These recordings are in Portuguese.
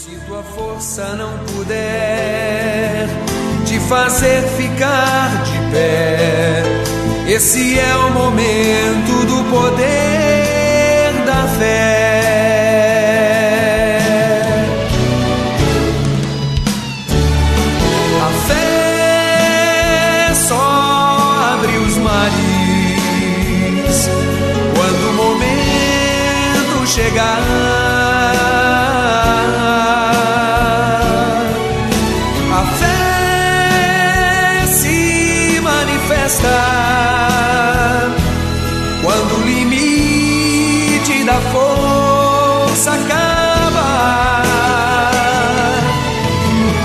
Se tua força não puder te fazer ficar de pé, esse é o momento do poder da fé. A fé só abre os mares quando o momento chegar. Quando o limite da força acaba,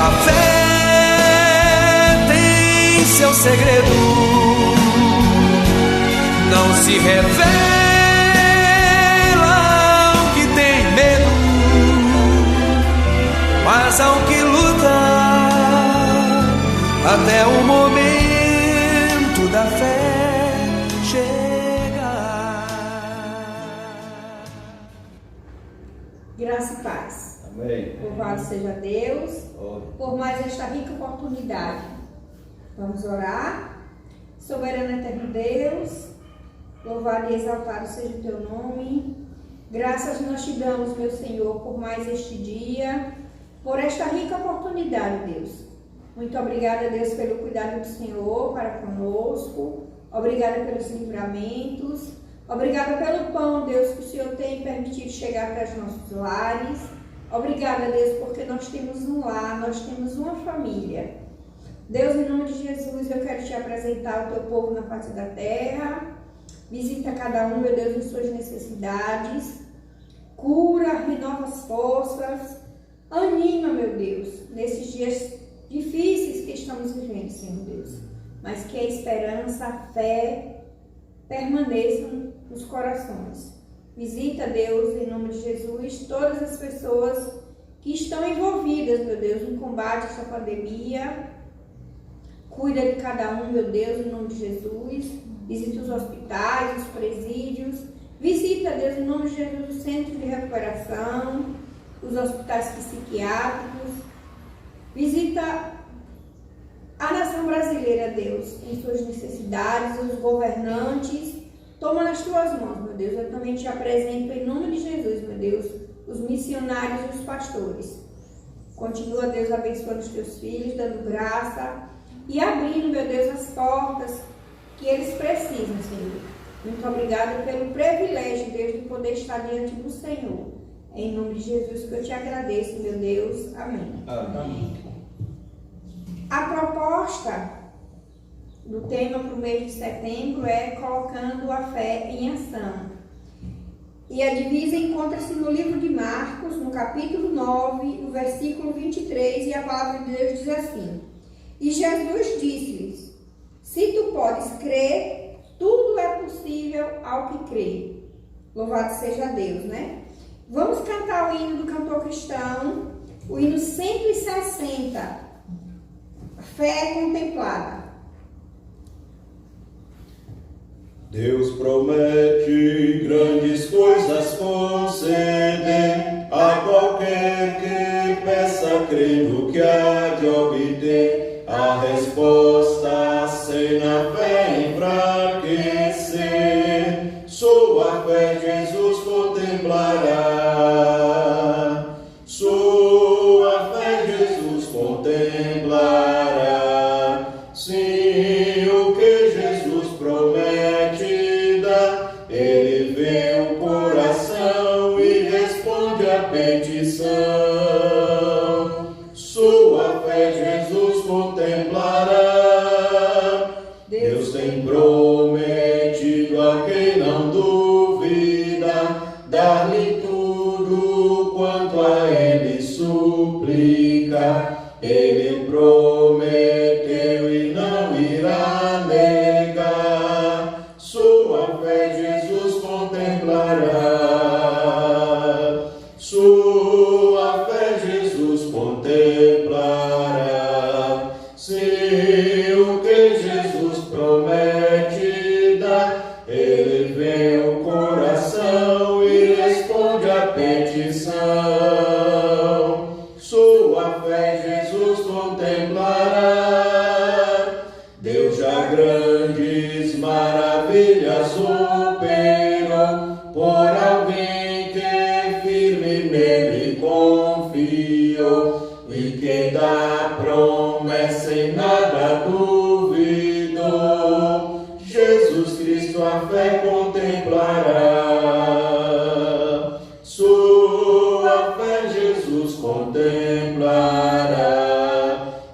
a fé tem seu segredo, não se revela ao que tem medo, mas ao que luta até o momento da fé chegar. Graça e paz. Amém. Louvado seja Deus por mais esta rica oportunidade. Vamos orar. Soberano eterno Deus, louvado e exaltado seja o teu nome. Graças nós te damos, meu Senhor, por mais este dia, por esta rica oportunidade, Deus. Muito obrigada, Deus, pelo cuidado do Senhor para conosco. Obrigada pelos livramentos. Obrigada pelo pão, Deus, que o Senhor tem permitido chegar para os nossos lares. Obrigada, Deus, porque nós temos um lar, nós temos uma família. Deus, em nome de Jesus, eu quero te apresentar o teu povo na face da terra. Visita cada um, meu Deus, em suas necessidades. Cura, renova as forças. Anima, meu Deus, nesses dias difíceis que estamos vivendo, Senhor Deus. Mas que a esperança, a fé permaneçam nos corações. Visita, Deus, em nome de Jesus, todas as pessoas que estão envolvidas, meu Deus, no combate a essa pandemia. Cuida de cada um, meu Deus, em nome de Jesus. Visita os hospitais, os presídios. Visita, Deus, em nome de Jesus, o centro de recuperação, os hospitais psiquiátricos. Visita a nação brasileira, Deus, em suas necessidades, os governantes. Toma nas tuas mãos, meu Deus. Eu também te apresento, em nome de Jesus, meu Deus, os missionários e os pastores. Continua, Deus, abençoando os teus filhos, dando graça e abrindo, meu Deus, as portas que eles precisam, Senhor. Muito obrigada pelo privilégio, Deus, de poder estar diante do Senhor. É em nome de Jesus que eu te agradeço, meu Deus. Amém. Amém. A proposta do tema para o mês de setembro é colocando a fé em ação. E a divisa encontra-se no livro de Marcos, no capítulo 9, no versículo 23, e a palavra de Deus diz assim: E Jesus disse-lhes: Se tu podes crer, tudo é possível ao que crê. Louvado seja Deus, né? Vamos cantar o hino do cantor cristão, o hino 160. Fé contemplada. Deus promete grandes coisas conceder a qualquer que peça, crendo que há de obter a resposta sem a fé enfraquecer. Sua fé Jesus contemplará. Sua fé Jesus contemplará. Sim, o que Jesus promete dá. Ele vê o coração e responde a petição. Sua fé Jesus contemplará. Deus tem prometido a quem não duvida dar-lhe tudo quanto a ele suplica. Ele prometeu e não irá negar. Sua fé Jesus contemplará. Sua fé Jesus contemplará. Se o que Jesus promete dá, ele vê o coração e responde a petição. confiou, e quem da promessa em nada duvidou, Jesus Cristo a fé contemplará. Sua fé Jesus contemplará.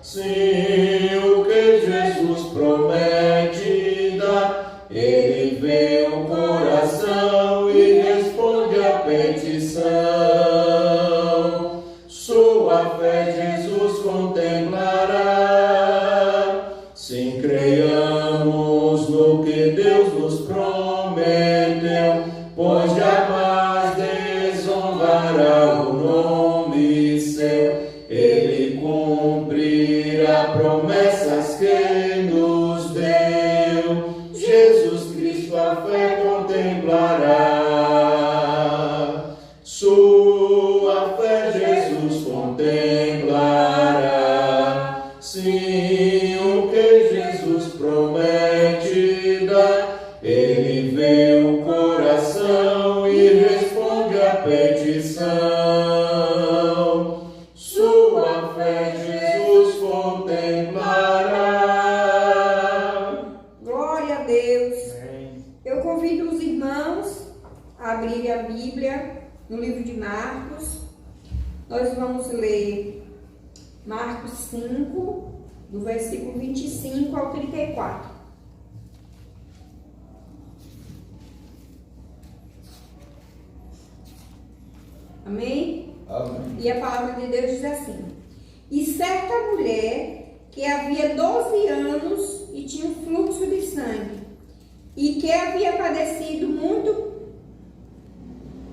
Sim, o que Jesus promete dá, ele vê o coração e responde a petição. Sua fé Jesus contemplará. Sim, creiamos no que Deus nos prometeu, pois jamais desonrará o nome seu. Ele cumprirá promessas que nos deu. Jesus Cristo a fé contemplará. Sua fé Jesus contemplará. Sim, o que Jesus promete dá, ele vê o coração e responde a petição. Sua fé Jesus contemplará. Glória a Deus. Eu convido os irmãos a abrirem a Bíblia no livro de Marcos. Nós vamos ler Marcos 5, do versículo 25 ao 34. Amém? Amém. E a palavra de Deus diz assim: e certa mulher que havia 12 anos e tinha um fluxo de sangue, e que havia padecido muito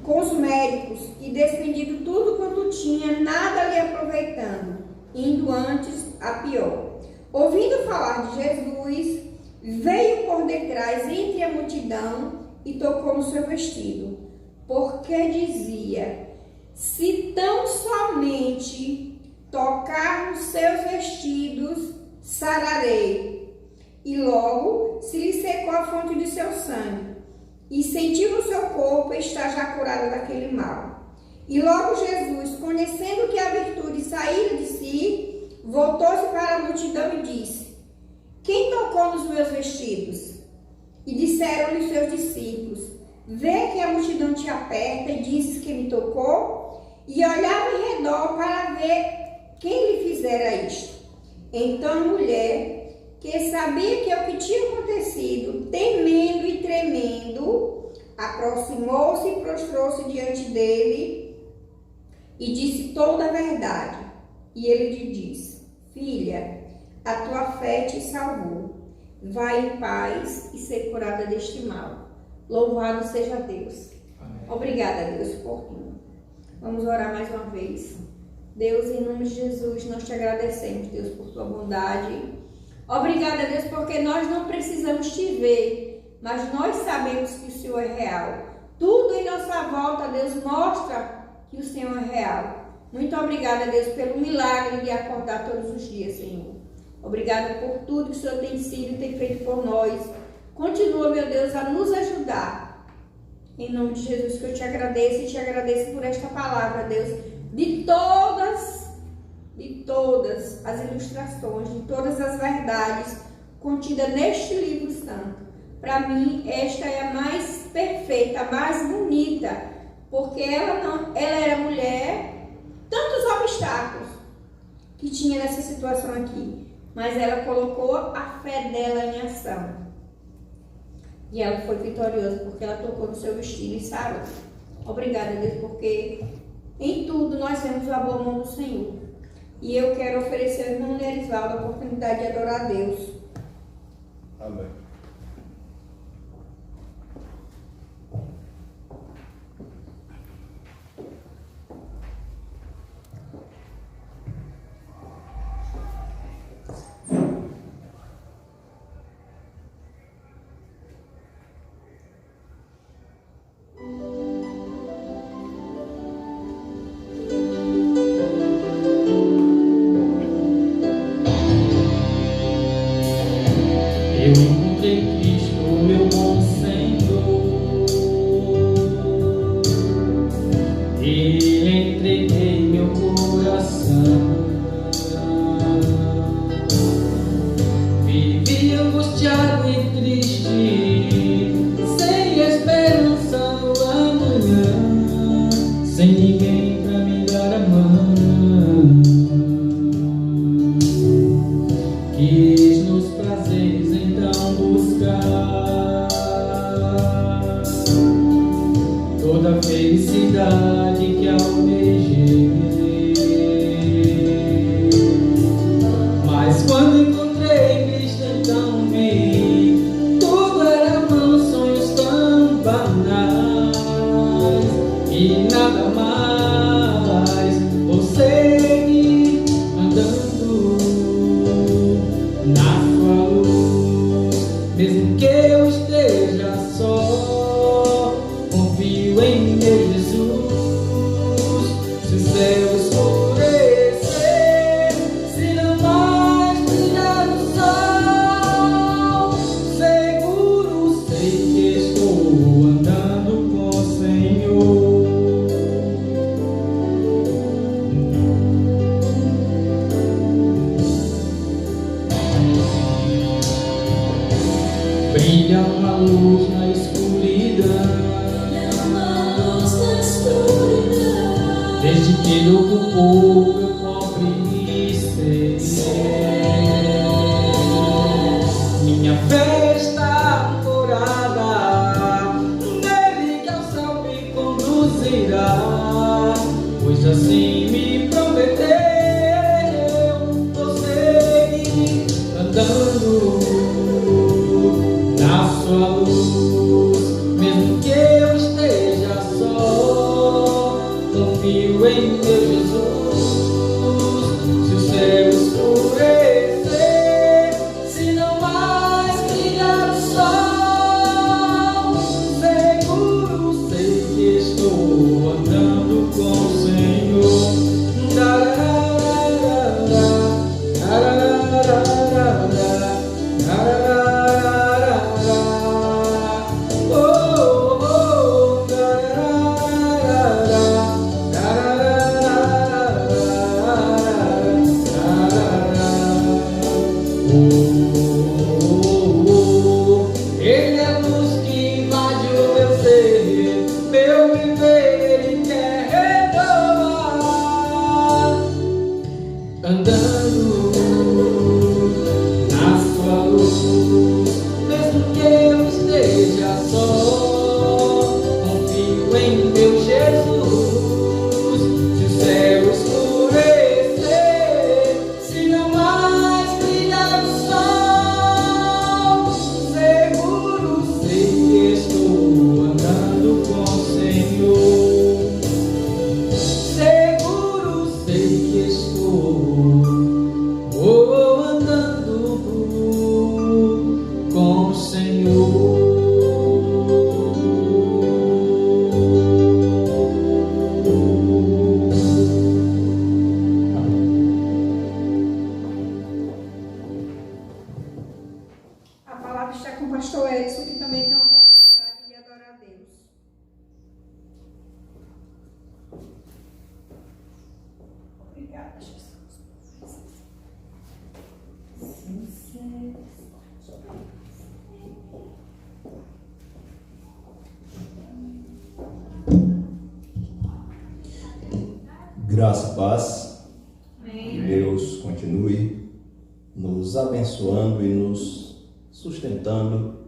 com os médicos e despendido tudo quanto tinha, nada lhe aproveitando, indo antes a pior. Ouvindo falar de Jesus, veio por detrás entre a multidão e tocou no seu vestido, porque dizia: se tão somente tocar nos seus vestidos, sararei. E logo se lhe secou a fonte de seu sangue, e sentiu no seu corpo estar já curada daquele mal. E logo Jesus, conhecendo que a virtude saíra de si, voltou-se para a multidão e disse: quem tocou nos meus vestidos? E disseram-lhe os seus discípulos: vê que a multidão te aperta e dizes que me tocou? E olhava em redor para ver quem lhe fizera isto. Então a mulher, que sabia que o que tinha acontecido, temendo e tremendo, aproximou-se e prostrou-se diante dele e disse toda a verdade. E ele lhe disse: filha, a tua fé te salvou. Vai em paz e ser curada deste mal. Louvado seja Deus. Amém. Obrigada, Deus, por tudo. Vamos orar mais uma vez. Deus, em nome de Jesus, nós te agradecemos, Deus, por tua bondade. Obrigada, Deus, porque nós não precisamos te ver, mas nós sabemos que o Senhor é real. Tudo em nossa volta, Deus, mostra que o Senhor é real. Muito obrigada, Deus, pelo milagre de acordar todos os dias, Senhor. Obrigada por tudo que o Senhor tem sido e tem feito por nós. Continua, meu Deus, a nos ajudar. Em nome de Jesus que eu te agradeço e te agradeço por esta palavra, Deus, de todas as ilustrações, de todas as verdades contidas neste livro santo. Para mim, esta é a mais perfeita, a mais bonita, porque ela era mulher, tantos obstáculos que tinha nessa situação aqui, mas ela colocou a fé dela em ação. E ela foi vitoriosa porque ela tocou no seu vestido e sarou. Obrigada, Deus, porque em tudo nós vemos a boa mão do Senhor. E eu quero oferecer ao irmão Nerisvaldo a oportunidade de adorar a Deus. Amém. Eu encontrei Cristo, meu bom Senhor. Ele entreguei meu pobre ser. Minha fé está ancorada nele, que ao céu me conduzirá, pois assim me prometeu. Vou seguir andando na sua luz, mesmo que eu esteja só. Confio em teu Jesus. Se o céu escurecer, se não mais brilhar o sol, seguro sei que estou andando com o Senhor. Ele é a luz que invade o meu ser, meu viver Ele quer renovar. Andando na sua luz, mesmo que eu esteja só, confio em teu Jesus. Se o céu escurecer, se não mais brilhar o sol, seguro sei que estou andando com o Senhor. Seguro sei que estou andando com o Senhor. A palavra está com o pastor Edson, que também tem a oportunidade de adorar a Deus. Obrigada, Jesus. Graça e paz. Amém. Deus continue nos abençoando e nos sustentando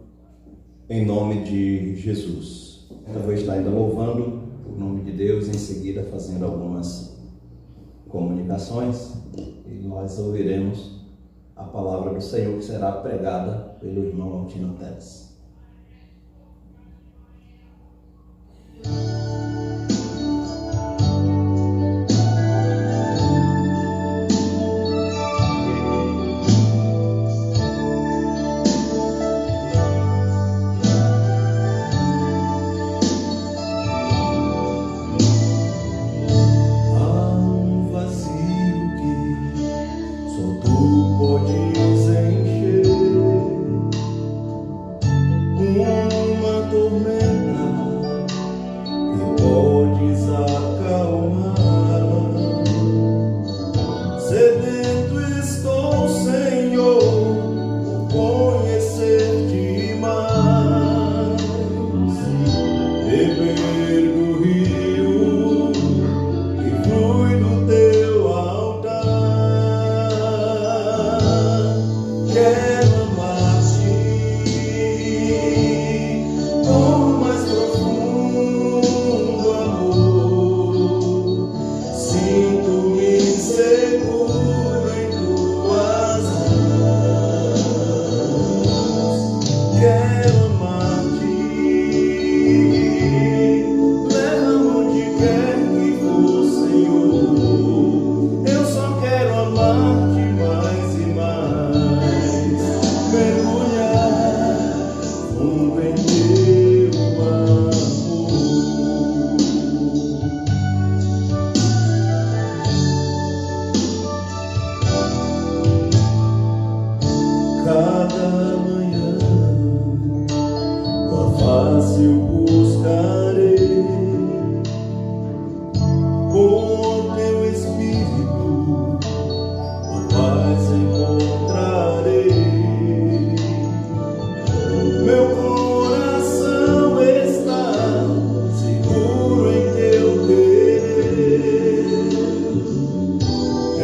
em nome de Jesus. Eu vou estar ainda louvando o nome de Deus, em seguida fazendo algumas comunicações, e nós ouviremos a palavra do Senhor, que será pregada pelo irmão Altino Teles. Podes encher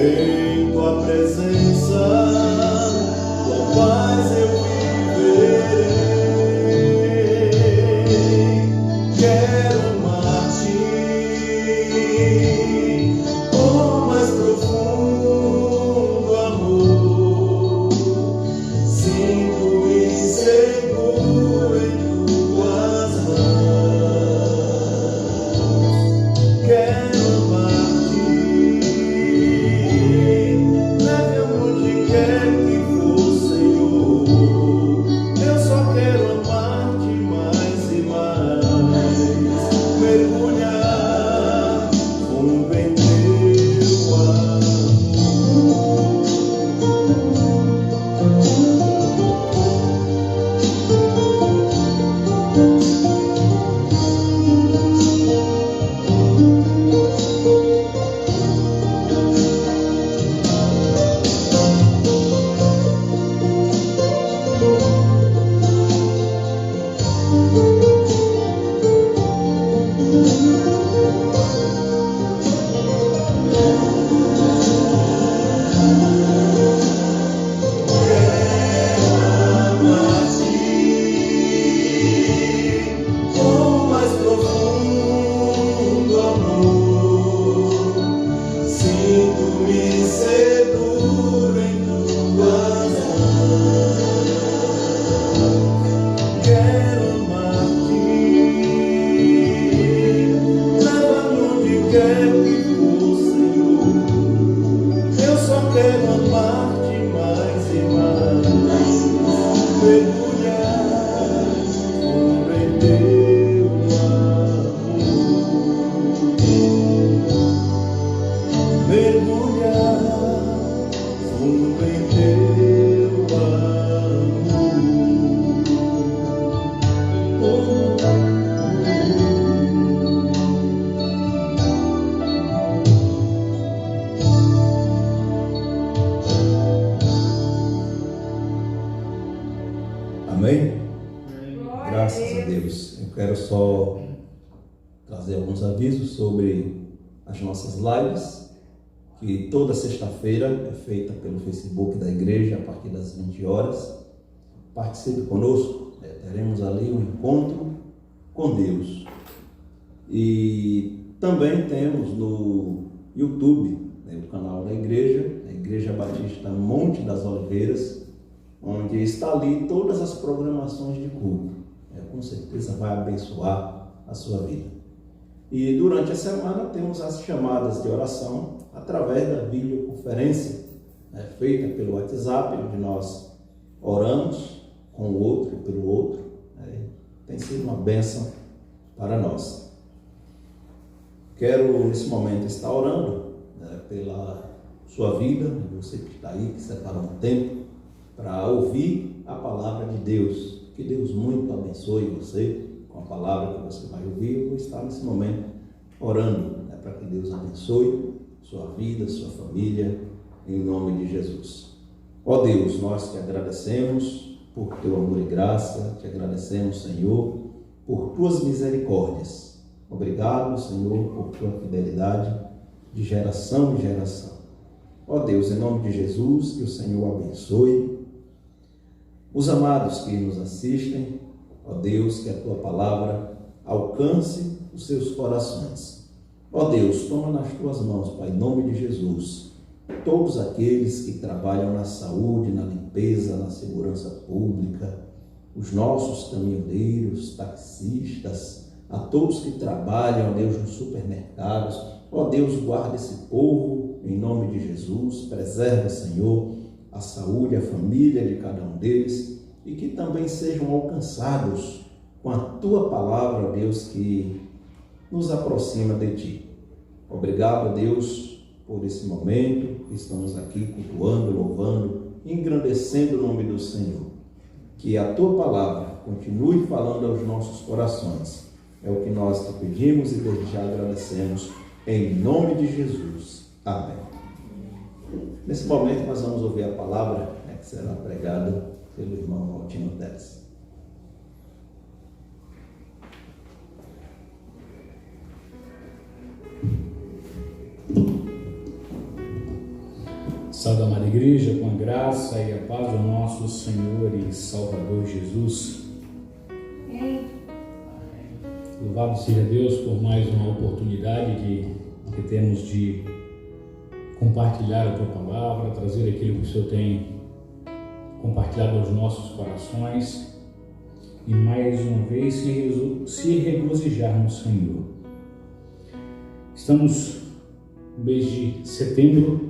Em tua presença, tua paz eu viverei. Quero amar-te com mais profundo amor. Sinto-me seguro em tuas mãos. Quero amar-te, leve aonde quer que for, Senhor. Eu só quero amar-te mais e mais. Mergulhar fundo em teu amor. Com mais profundo amor, sinto-me seguro em tuas mãos. Quero amar-te, leva-me onde quer que for, Senhor. Eu só quero amar-te mais e mais. Mergulhar fundo em teu amor. Mergulhar fundo em teu Amém? Glória Graças a Deus. Eu quero só trazer alguns avisos sobre as nossas lives, que toda sexta-feira é feita pelo Facebook da igreja a partir das 20 horas. Participe conosco, teremos ali um encontro com Deus. E também temos no YouTube, o canal da igreja, a Igreja Batista Monte das Oliveiras, onde está ali todas as programações de culto. Com certeza vai abençoar a sua vida. E durante a semana temos as chamadas de oração através da videoconferência, feita pelo WhatsApp, onde nós oramos com o outro e pelo outro. Tem sido uma bênção para nós. Quero nesse momento estar orando pela sua vida, você que está aí, que separou um tempo para ouvir a palavra de Deus. Que Deus muito abençoe você com a palavra que você vai ouvir. Eu vou estar nesse momento orando para que Deus abençoe sua vida, sua família, em nome de Jesus. Ó Deus, nós te agradecemos por teu amor e graça, te agradecemos, Senhor, por tuas misericórdias. Obrigado, Senhor, por tua fidelidade de geração em geração. Ó Deus, em nome de Jesus, que o Senhor abençoe os amados que nos assistem. Ó Deus, que a tua palavra alcance os seus corações. Ó Deus, toma nas tuas mãos, Pai, em nome de Jesus, todos aqueles que trabalham na saúde, na limpeza, na segurança pública, os nossos caminhoneiros, taxistas, a todos que trabalham, ó Deus, nos supermercados. Ó Deus, guarda esse povo, em nome de Jesus, preserva, Senhor, a saúde, a família de cada um deles, e que também sejam alcançados com a tua palavra, ó Deus, que nos aproxima de ti. Obrigado, Deus, por esse momento que estamos aqui cultuando, louvando, engrandecendo o nome do Senhor. Que a tua palavra continue falando aos nossos corações. É o que nós te pedimos e desde já agradecemos, em nome de Jesus. Amém. Nesse momento nós vamos ouvir a palavra que será pregada pelo irmão Altino Teles. Salve, amada igreja, com a graça e a paz do nosso Senhor e Salvador Jesus. Amém. Louvado seja Deus por mais uma oportunidade que temos de compartilhar a Tua Palavra, trazer aquilo que o Senhor tem compartilhado aos nossos corações e mais uma vez se regozijar no Senhor. Estamos no mês de setembro,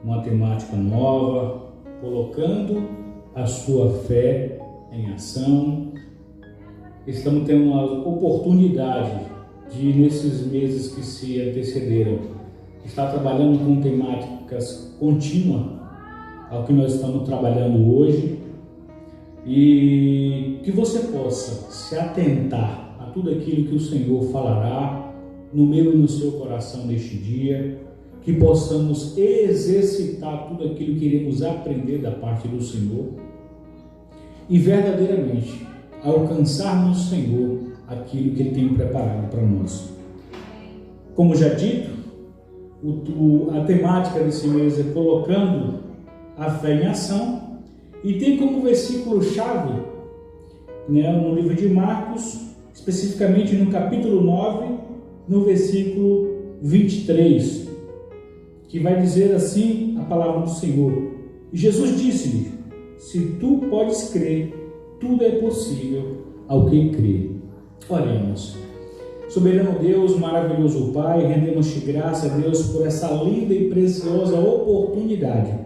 uma temática nova, colocando a sua fé em ação. Estamos tendo uma oportunidade de, nesses meses que se antecederam, estar trabalhando com temáticas contínuas ao que nós estamos trabalhando hoje, e que você possa se atentar a tudo aquilo que o Senhor falará no meu e no seu coração neste dia, que possamos exercitar tudo aquilo que iremos aprender da parte do Senhor e verdadeiramente alcançar no Senhor aquilo que Ele tem preparado para nós. Como já dito, a temática desse mês é colocando a fé em ação, e tem como versículo-chave, no livro de Marcos, especificamente no capítulo 9, no versículo 23, que vai dizer assim a palavra do Senhor. E Jesus disse-lhe: se tu podes crer, tudo é possível ao que crê. Oremos. Soberano Deus, maravilhoso Pai, rendemos-te graça, Deus, por essa linda e preciosa oportunidade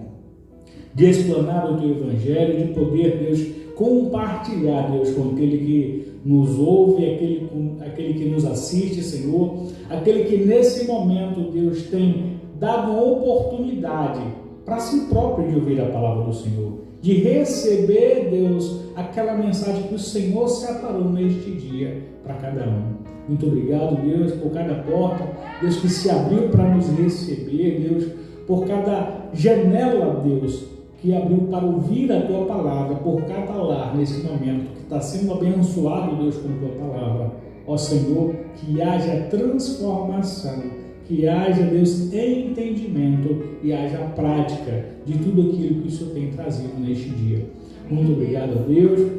de explanar o Teu Evangelho, de poder, Deus, compartilhar, Deus, com aquele que nos ouve, aquele que nos assiste, Senhor, aquele que nesse momento, Deus, tem dado uma oportunidade para si próprio de ouvir a palavra do Senhor, de receber, Deus, aquela mensagem que o Senhor separou neste dia para cada um. Muito obrigado, Deus, por cada porta, Deus, que se abriu para nos receber, Deus, por cada janela, Deus, que abriu para ouvir a Tua palavra, por cada lar nesse momento que está sendo abençoado, Deus, com a Tua palavra. Ó Senhor, que haja transformação, que haja, Deus, entendimento e haja prática de tudo aquilo que o Senhor tem trazido neste dia. Muito obrigado a Deus,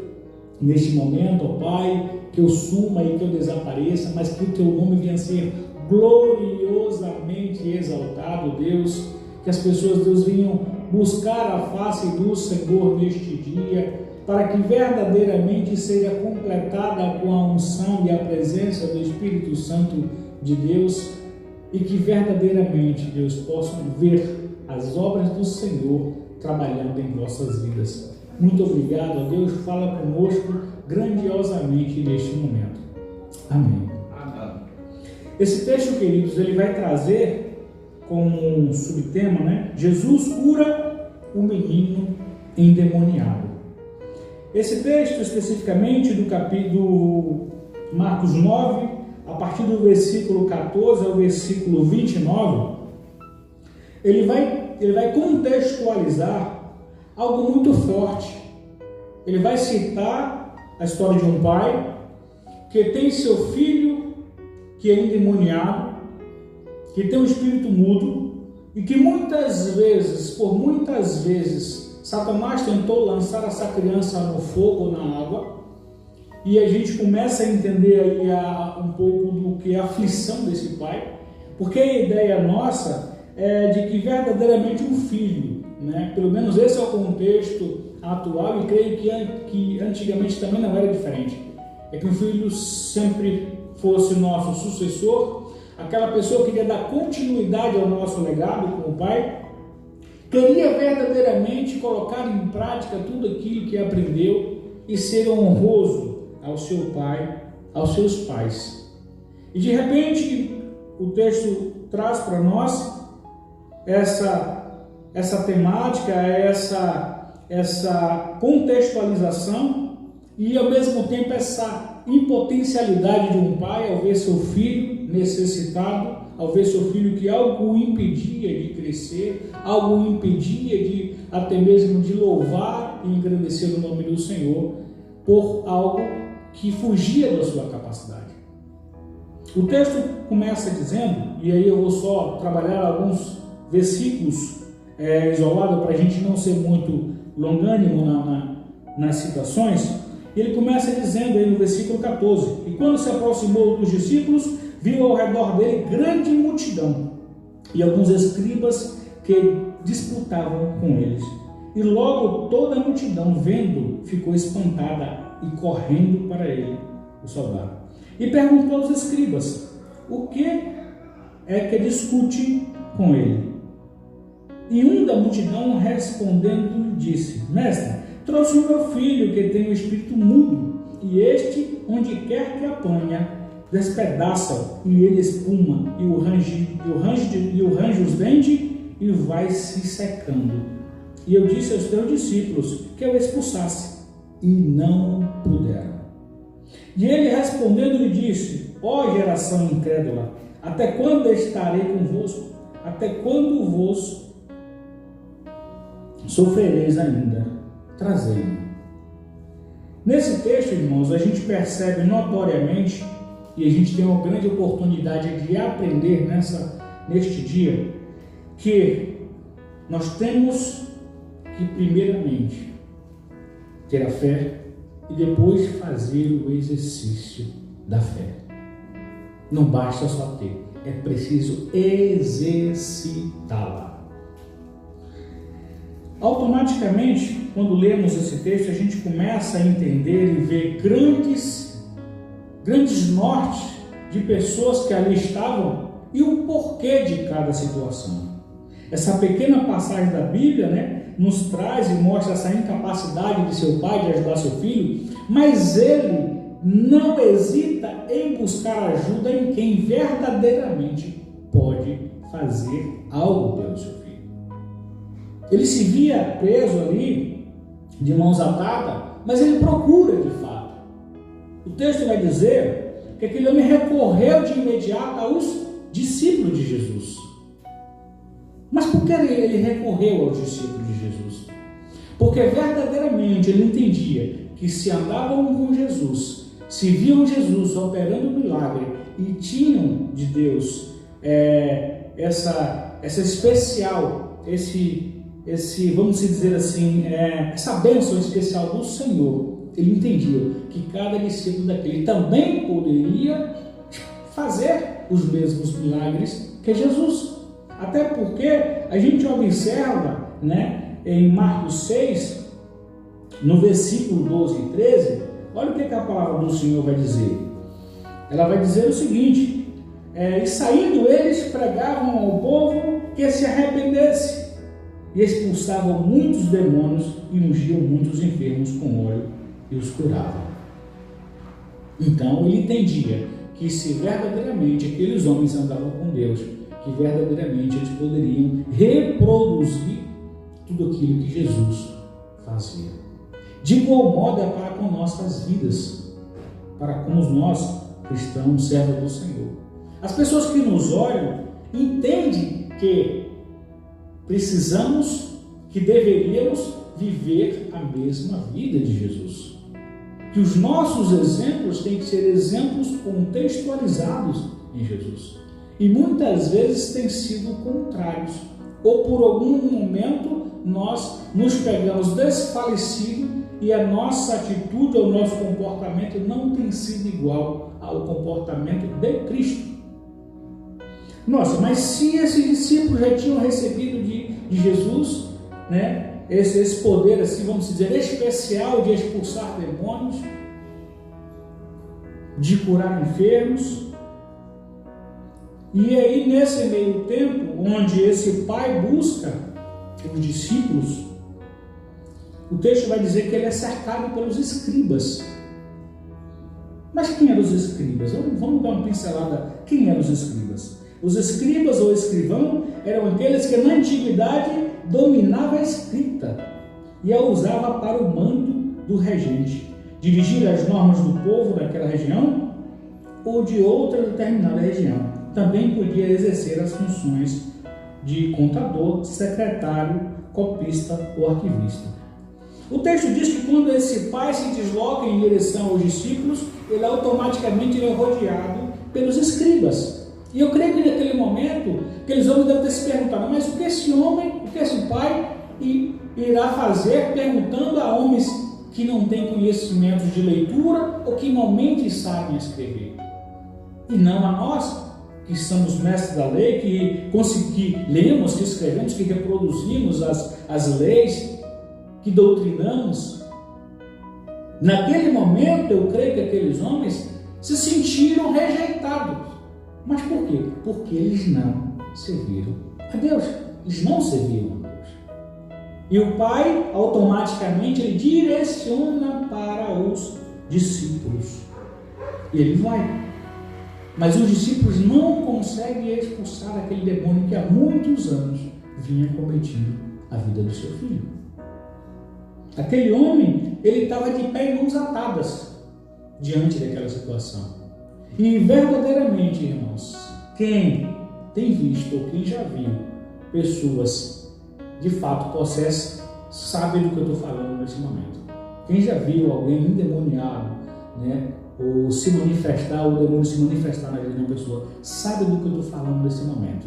neste momento, ó Pai, que eu suma e que eu desapareça, mas que o Teu nome venha a ser gloriosamente exaltado, Deus, que as pessoas, Deus, venham buscar a face do Senhor neste dia, para que verdadeiramente seja completada com a unção e a presença do Espírito Santo de Deus, e que verdadeiramente, Deus, possam ver as obras do Senhor trabalhando em nossas vidas. Muito obrigado, a Deus, fala conosco grandiosamente neste momento. Amém. Amém. Esse texto, queridos, ele vai trazer como um subtema, Jesus cura o menino endemoniado. Esse texto, especificamente do capítulo Marcos 9, a partir do versículo 14 ao versículo 29, ele vai contextualizar algo muito forte. Ele vai citar a história de um pai que tem seu filho que é endemoniado, que tem um espírito mudo, e que muitas vezes, Satanás tentou lançar essa criança no fogo ou na água, e a gente começa a entender aí um pouco do que é a aflição desse pai, porque a ideia nossa é de que verdadeiramente um filho, pelo menos esse é o contexto atual, e creio que antigamente também não era diferente, é que um filho sempre fosse nosso sucessor, aquela pessoa que queria dar continuidade ao nosso legado com o pai, queria verdadeiramente colocar em prática tudo aquilo que aprendeu e ser honroso ao seu pai, aos seus pais. E de repente o texto traz para nós essa temática, essa contextualização e ao mesmo tempo essa impotencialidade de um pai ao ver seu filho necessitado, ao ver seu filho que algo o impedia de crescer, algo o impedia de até mesmo de louvar e engrandecer o nome do Senhor por algo que fugia da sua capacidade. O texto começa dizendo, e aí eu vou só trabalhar alguns versículos isolada para a gente não ser muito longânimo nas citações. Ele começa dizendo aí no versículo 14: e quando se aproximou dos discípulos, viu ao redor dele grande multidão e alguns escribas que disputavam com eles. E logo toda a multidão, vendo, ficou espantada e correndo para ele, o soldado. E perguntou aos escribas: o que é que discute com ele? E um da multidão, respondendo, disse: mestre, trouxe o meu filho que tem o espírito mudo, e este, onde quer que apanha, despedaça, e ele espuma, e o range os dentes, e vai se secando. E eu disse aos teus discípulos que eu expulsasse, e não puderam. E ele respondendo lhe disse: ó geração incrédula, até quando estarei convosco? Até quando vos sofrereis ainda? Trazei-me. Nesse texto, irmãos, a gente percebe notoriamente, e a gente tem uma grande oportunidade de aprender neste dia, que nós temos que primeiramente ter a fé e depois fazer o exercício da fé. Não basta só ter, é preciso exercitá-la. Automaticamente, quando lemos esse texto, a gente começa a entender e ver grandes nortes de pessoas que ali estavam e o porquê de cada situação. Essa pequena passagem da Bíblia, nos traz e mostra essa incapacidade de seu pai de ajudar seu filho, mas ele não hesita em buscar ajuda em quem verdadeiramente pode fazer algo pelo seu filho. Ele se via preso ali, de mãos atadas, mas ele procura de fato. O texto vai dizer que aquele homem recorreu de imediato aos discípulos de Jesus. Mas por que ele recorreu aos discípulos de Jesus? Porque verdadeiramente ele entendia que se andavam com Jesus, se viam Jesus operando milagre e tinham de Deus essa especial, vamos dizer assim, essa bênção especial do Senhor, ele entendia que cada discípulo daquele também poderia fazer os mesmos milagres que Jesus. Até porque a gente observa, em Marcos 6, no versículo 12 e 13, olha o que a palavra do Senhor vai dizer. Ela vai dizer o seguinte: e saindo eles, pregavam ao povo que se arrependesse, e expulsavam muitos demônios e ungiam muitos enfermos com óleo e os curavam. Então ele entendia que se verdadeiramente aqueles homens andavam com Deus, que verdadeiramente eles poderiam reproduzir tudo aquilo que Jesus fazia. De igual modo é para com nossas vidas, para com nós cristãos, servos do Senhor. As pessoas que nos olham entendem que precisamos, que deveríamos viver a mesma vida de Jesus. Que os nossos exemplos têm que ser exemplos contextualizados em Jesus. E muitas vezes têm sido contrários. Ou por algum momento nós nos pegamos desfalecidos e a nossa atitude ou o nosso comportamento não tem sido igual ao comportamento de Cristo. Nossa, mas se esses discípulos já tinham recebido de Jesus, esse poder, assim, vamos dizer, especial de expulsar demônios, de curar enfermos, e aí nesse meio tempo, onde esse pai busca os discípulos, o texto vai dizer que ele é cercado pelos escribas. Mas quem eram os escribas? Vamos dar uma pincelada. Quem eram os escribas? Os escribas ou escrivão eram aqueles que na antiguidade dominavam a escrita e a usava para o mando do regente, dirigir as normas do povo daquela região ou de outra determinada região. Também podia exercer as funções de contador, secretário, copista ou arquivista. O texto diz que quando esse pai se desloca em direção aos discípulos, ele automaticamente é rodeado pelos escribas. E eu creio que naquele momento, aqueles homens devem ter se perguntado, mas o que esse homem, o que esse pai irá fazer perguntando a homens que não têm conhecimento de leitura ou que normalmente sabem escrever? E não a nós, que somos mestres da lei, que lemos, que escrevemos, que reproduzimos as leis, que doutrinamos. Naquele momento, eu creio que aqueles homens se sentiram rejeitados. Mas por quê? Porque eles não serviram a Deus. Eles não serviram a Deus. E o Pai, automaticamente, ele direciona para os discípulos. E ele vai. Mas os discípulos não conseguem expulsar aquele demônio que há muitos anos vinha cometindo a vida do seu filho. Aquele homem, ele estava de pé e mãos atadas diante daquela situação. E verdadeiramente, irmãos, quem tem visto ou quem já viu pessoas de fato possessas, sabe do que eu estou falando nesse momento. Quem já viu alguém endemoniado, né, ou se manifestar, ou o demônio se manifestar na vida de uma pessoa, sabe do que eu estou falando nesse momento.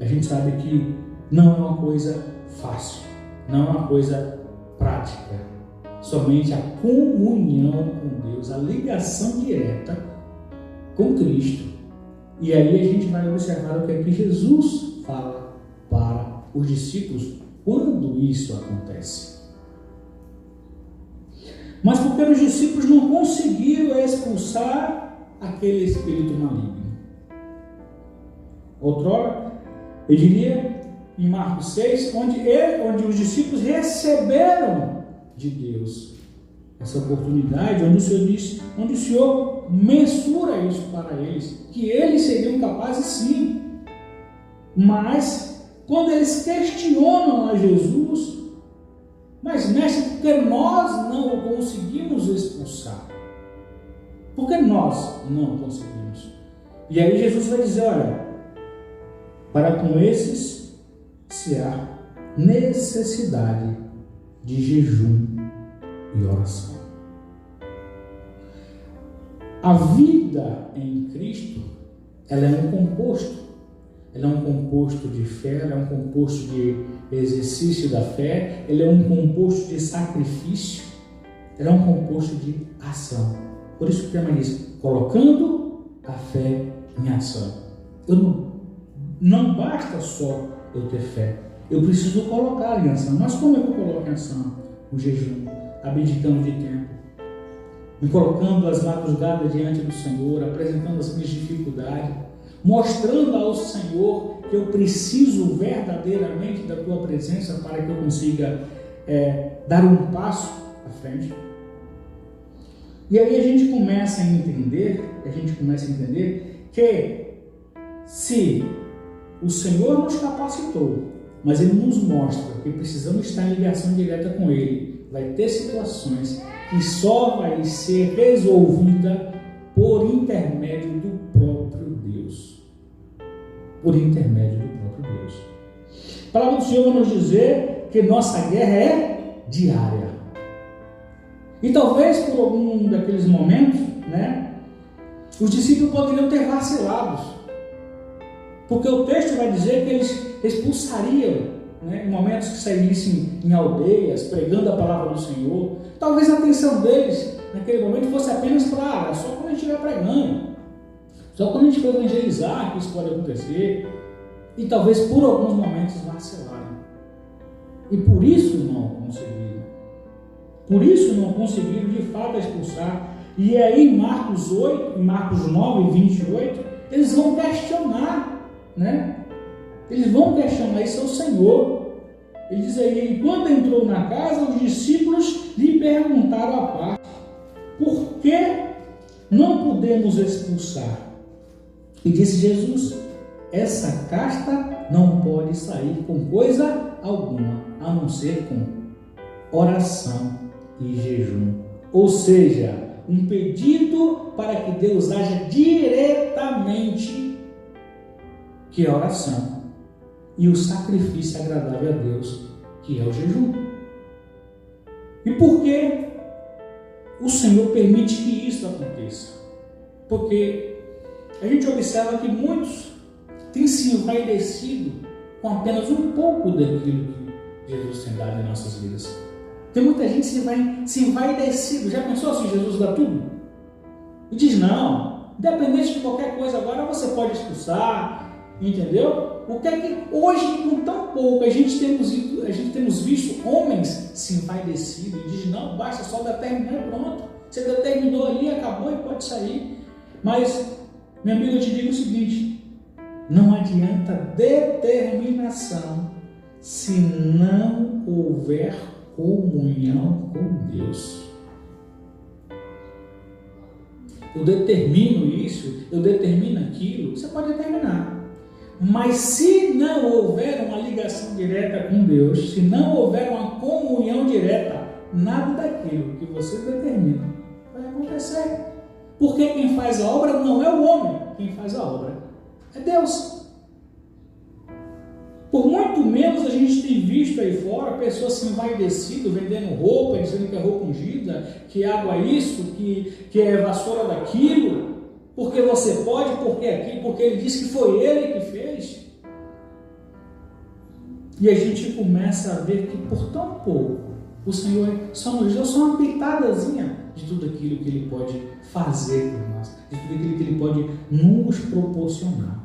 A gente sabe que não é uma coisa fácil, não é uma coisa prática. Somente a comunhão com Deus, a ligação direta com Cristo. E aí a gente vai observar o que é que Jesus fala para os discípulos quando isso acontece. Mas porque os discípulos não conseguiram expulsar aquele espírito maligno. Outrora, eu diria, em Marcos 6, onde os discípulos receberam de Deus essa oportunidade, onde o Senhor mensura isso para eles, que eles seriam capazes sim. Mas, quando eles questionam a Jesus, mas mestre, porque nós não o conseguimos expulsar? Por que nós não conseguimos? E aí Jesus vai dizer, olha, para com esses se há necessidade de jejum e oração. A vida em Cristo, ela é um composto. Ela é um composto de fé, ela é um composto de exercício da fé, ela é um composto de sacrifício, ela é um composto de ação. Por isso que o tema diz, colocando a fé em ação. Não basta só eu ter fé, eu preciso colocar em ação. Mas como é que eu coloco em ação? O jejum, abdicando de tempo, me colocando as madrugadas diante do Senhor, apresentando as minhas dificuldades, mostrando ao Senhor que eu preciso verdadeiramente da Tua presença para que eu consiga dar um passo à frente. E aí a gente começa a entender que se o Senhor nos capacitou, mas Ele nos mostra que precisamos estar em ligação direta com Ele, vai ter situações que só vai ser resolvida por intermédio do próprio Deus. Por intermédio do próprio Deus. A palavra do Senhor vai nos dizer que nossa guerra é diária. E talvez por algum daqueles momentos, né, os discípulos poderiam ter vacilado. Porque o texto vai dizer que eles expulsariam, né, em momentos que saíssem em aldeias, pregando a palavra do Senhor. Talvez a atenção deles naquele momento fosse apenas para só quando a gente estiver pregando, só quando a gente for evangelizar que isso pode acontecer. E talvez por alguns momentos vacilaram. E por isso não conseguiram. Por isso não conseguiram de fato expulsar. E aí em Marcos 9, 28, eles vão questionar, né? Eles vão questionar isso ao Senhor. Ele diz aí, quando entrou na casa, os discípulos lhe perguntaram à parte, por que não podemos expulsar? E disse Jesus, essa casta não pode sair com coisa alguma, a não ser com oração e jejum. Ou seja, um pedido para que Deus haja diretamente, que é a oração, e o sacrifício agradável a Deus, que é o jejum. E por que o Senhor permite que isso aconteça? Porque a gente observa que muitos têm se envaidecido com apenas um pouco daquilo que Jesus tem dado em nossas vidas. Tem muita gente se envaidecido. Já pensou se Jesus dá tudo? E diz, não, independente de qualquer coisa, agora você pode expulsar, entendeu? O que é que hoje, com tão pouco, a gente temos visto homens se envaidecidos e diz, não, basta só determinar e pronto. Você determinou ali, acabou e pode sair. Mas, meu amigo, eu te digo o seguinte, não adianta determinação se não houver comunhão com Deus. Eu determino isso, eu determino aquilo, você pode determinar. Mas se não houver uma ligação direta com Deus, se não houver uma comunhão direta, nada daquilo que você determina vai acontecer. Porque quem faz a obra não é o homem, quem faz a obra é Deus. Por muito menos a gente tem visto aí fora pessoas se envaidecidas, vendendo roupa, dizendo que é roupa ungida, que é água isso, que é vassoura daquilo, porque você pode, porque aqui, porque ele disse que foi ele que fez. E a gente começa a ver que por tão pouco o Senhor só nos deu só uma pitadazinha de tudo aquilo que Ele pode fazer por nós, de tudo aquilo que Ele pode nos proporcionar.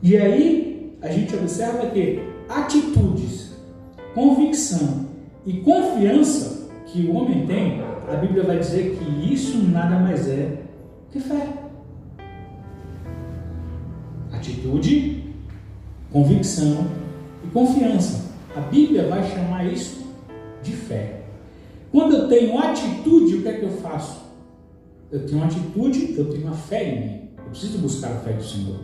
E aí a gente observa que atitudes, convicção e confiança que o homem tem, a Bíblia vai dizer que isso nada mais é que fé. Atitude, convicção e confiança. A Bíblia vai chamar isso de fé. Quando eu tenho atitude, o que é que eu faço? Eu tenho atitude, eu tenho a fé em mim. Eu preciso buscar a fé do Senhor,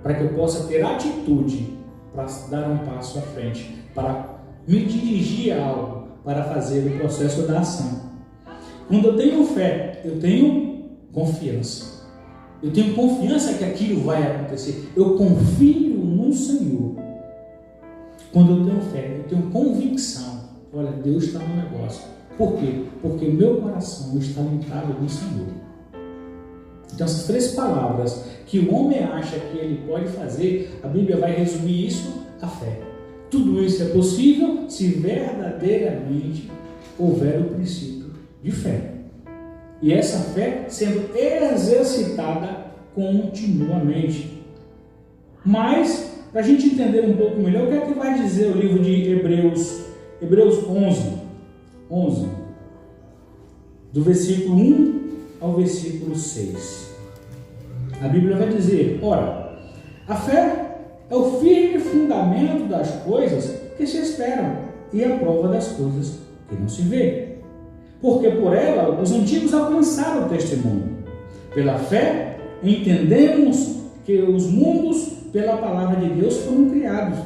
para que eu possa ter atitude para dar um passo à frente, para me dirigir a algo, para fazer o processo da ação. Quando eu tenho fé, eu tenho confiança. Eu tenho confiança que aquilo vai acontecer. Eu confio no Senhor. Quando eu tenho fé, eu tenho convicção. Olha, Deus está no negócio. Por quê? Porque meu coração está linkado no Senhor. Então, essas três palavras que o homem acha que ele pode fazer, a Bíblia vai resumir isso a fé. Tudo isso é possível se verdadeiramente houver o princípio de fé. E essa fé sendo exercitada continuamente. Mas, para a gente entender um pouco melhor, o que é que vai dizer o livro de Hebreus 11, do versículo 1 ao versículo 6. A Bíblia vai dizer, ora, a fé é o firme fundamento das coisas que se esperam e a prova das coisas que não se vê. Porque por ela os antigos alcançaram o testemunho. Pela fé entendemos que os mundos pela palavra de Deus foram criados,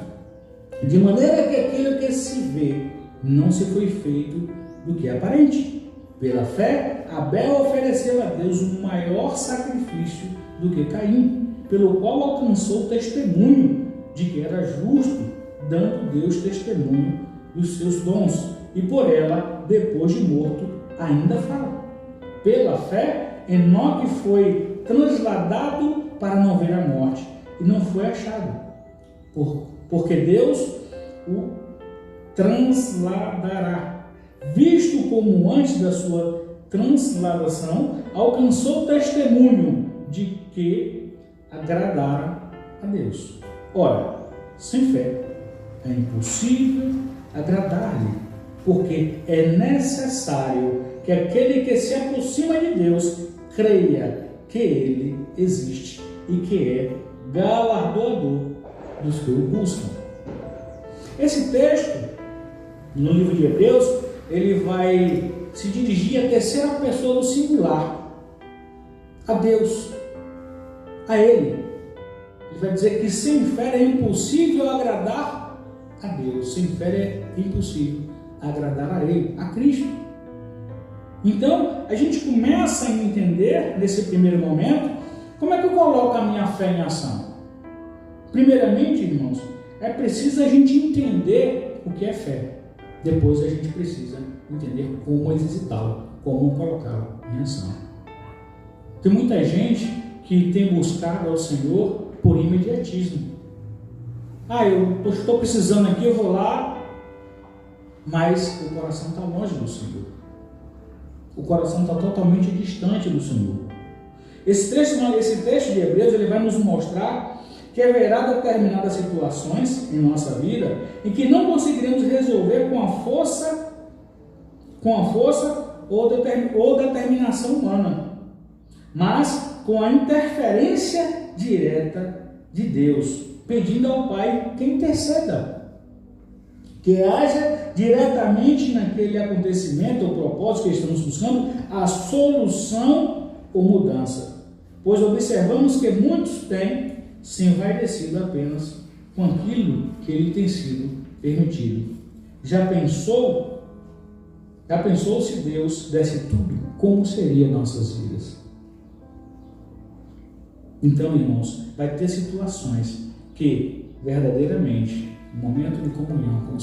de maneira que aquilo que se vê não se foi feito do que é aparente. Pela fé, Abel ofereceu a Deus um maior sacrifício do que Caim, pelo qual alcançou o testemunho de que era justo, dando Deus testemunho dos seus dons, e por ela, depois de morto, ainda fala. Pela fé, Enoque foi transladado para não ver a morte, e não foi achado, porque Deus o transladará. Visto como antes da sua transladação, alcançou o testemunho de que agradara a Deus. Ora, sem fé é impossível agradar-lhe, porque é necessário que aquele que se aproxima de Deus creia que Ele existe e que é galardoador dos que o buscam. Esse texto, no livro de Hebreus, ele vai se dirigir à terceira pessoa do singular, a Deus, a Ele. Ele vai dizer que sem fé é impossível agradar a Deus, sem fé é impossível agradar a Ele, a Cristo. Então, a gente começa a entender, nesse primeiro momento, como é que eu coloco a minha fé em ação. Primeiramente, irmãos, é preciso a gente entender o que é fé. Depois a gente precisa entender como exercitá-lo, como colocá-lo em ação. Tem muita gente que tem buscado ao Senhor por imediatismo. Eu estou precisando aqui, eu vou lá, mas o coração está longe do Senhor. O coração está totalmente distante do Senhor. Esse texto de Hebreus, ele vai nos mostrar que haverá determinadas situações em nossa vida em que não conseguiremos resolver com a força ou determinação humana, mas com a interferência direta de Deus, pedindo ao Pai que interceda, que haja diretamente naquele acontecimento ou propósito que estamos buscando a solução ou mudança, pois observamos que muitos têm se envaidecido apenas com aquilo que lhe tem sido permitido. Já pensou se Deus desse tudo, como seria nossas vidas? Então, irmãos, vai ter situações que verdadeiramente, no momento de comunhão com o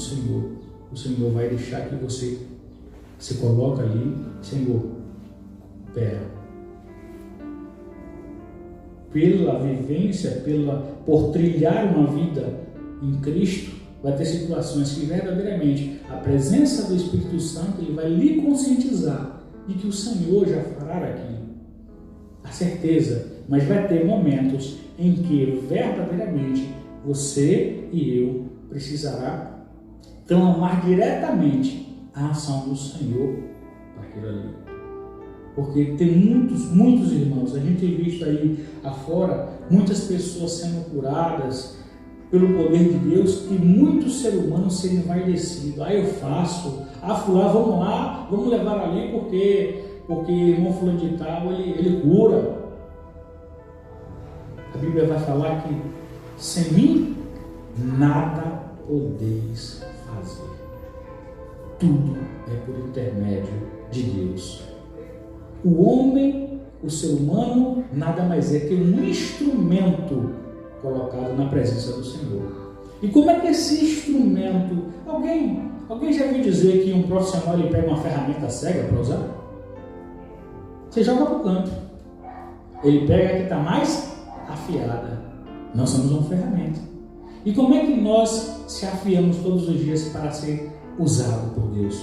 Senhor vai deixar que você se coloque ali, Senhor, pela vivência, por trilhar uma vida em Cristo, vai ter situações que verdadeiramente a presença do Espírito Santo ele vai lhe conscientizar de que o Senhor já fará aquilo. A certeza, mas vai ter momentos em que verdadeiramente você e eu precisará clamar diretamente a ação do Senhor para aquilo ali. Porque tem muitos irmãos, a gente tem visto aí afora, muitas pessoas sendo curadas pelo poder de Deus e muitos seres humanos sendo envaidecidos. Eu faço, fulano, vamos lá, vamos levar ali porque irmão fulano de tal, ele cura. A Bíblia vai falar que sem mim nada podeis fazer. Tudo é por intermédio de Deus. O homem, o ser humano, nada mais é que um instrumento colocado na presença do Senhor. E como é que esse instrumento... Alguém já viu dizer que um profissional ele pega uma ferramenta cega para usar? Você joga para o canto. Ele pega a que está mais afiada. Nós somos uma ferramenta. E como é que nós se afiamos todos os dias para ser usado por Deus?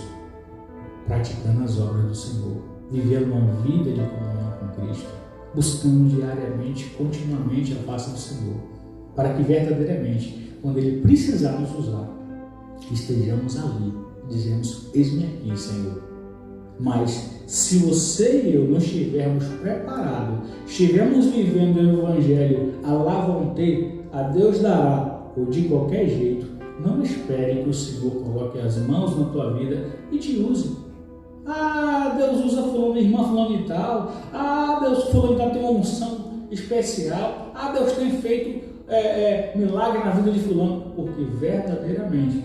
Praticando as obras do Senhor, vivendo uma vida de comunhão com Cristo, buscando diariamente, continuamente a face do Senhor, para que verdadeiramente, quando Ele precisar nos usar, estejamos ali, dizemos: eis-me aqui, Senhor. Mas se você e eu não estivermos preparados, estivermos vivendo o Evangelho à la vontade, a Deus dará, ou de qualquer jeito, não espere que o Senhor coloque as mãos na tua vida e te use. Deus usa fulano, irmã fulano e tal. Deus fulano e tal tem uma unção especial. Deus tem feito milagre na vida de fulano. Porque verdadeiramente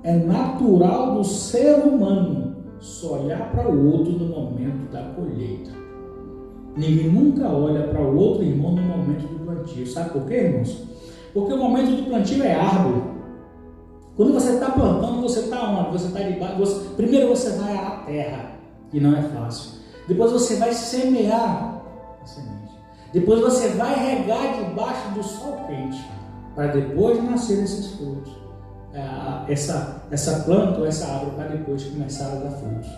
é natural do ser humano só olhar para o outro no momento da colheita. Ninguém nunca olha para o outro irmão no momento do plantio. Sabe por quê, irmãos? Porque o momento do plantio é árduo. Quando você está plantando, você está onde? Você está debaixo. Primeiro você vai arar a terra, que não é fácil. Depois você vai semear a semente. Depois você vai regar debaixo do sol quente, para depois nascer esses frutos. Essa planta ou essa árvore para depois começar a dar frutos.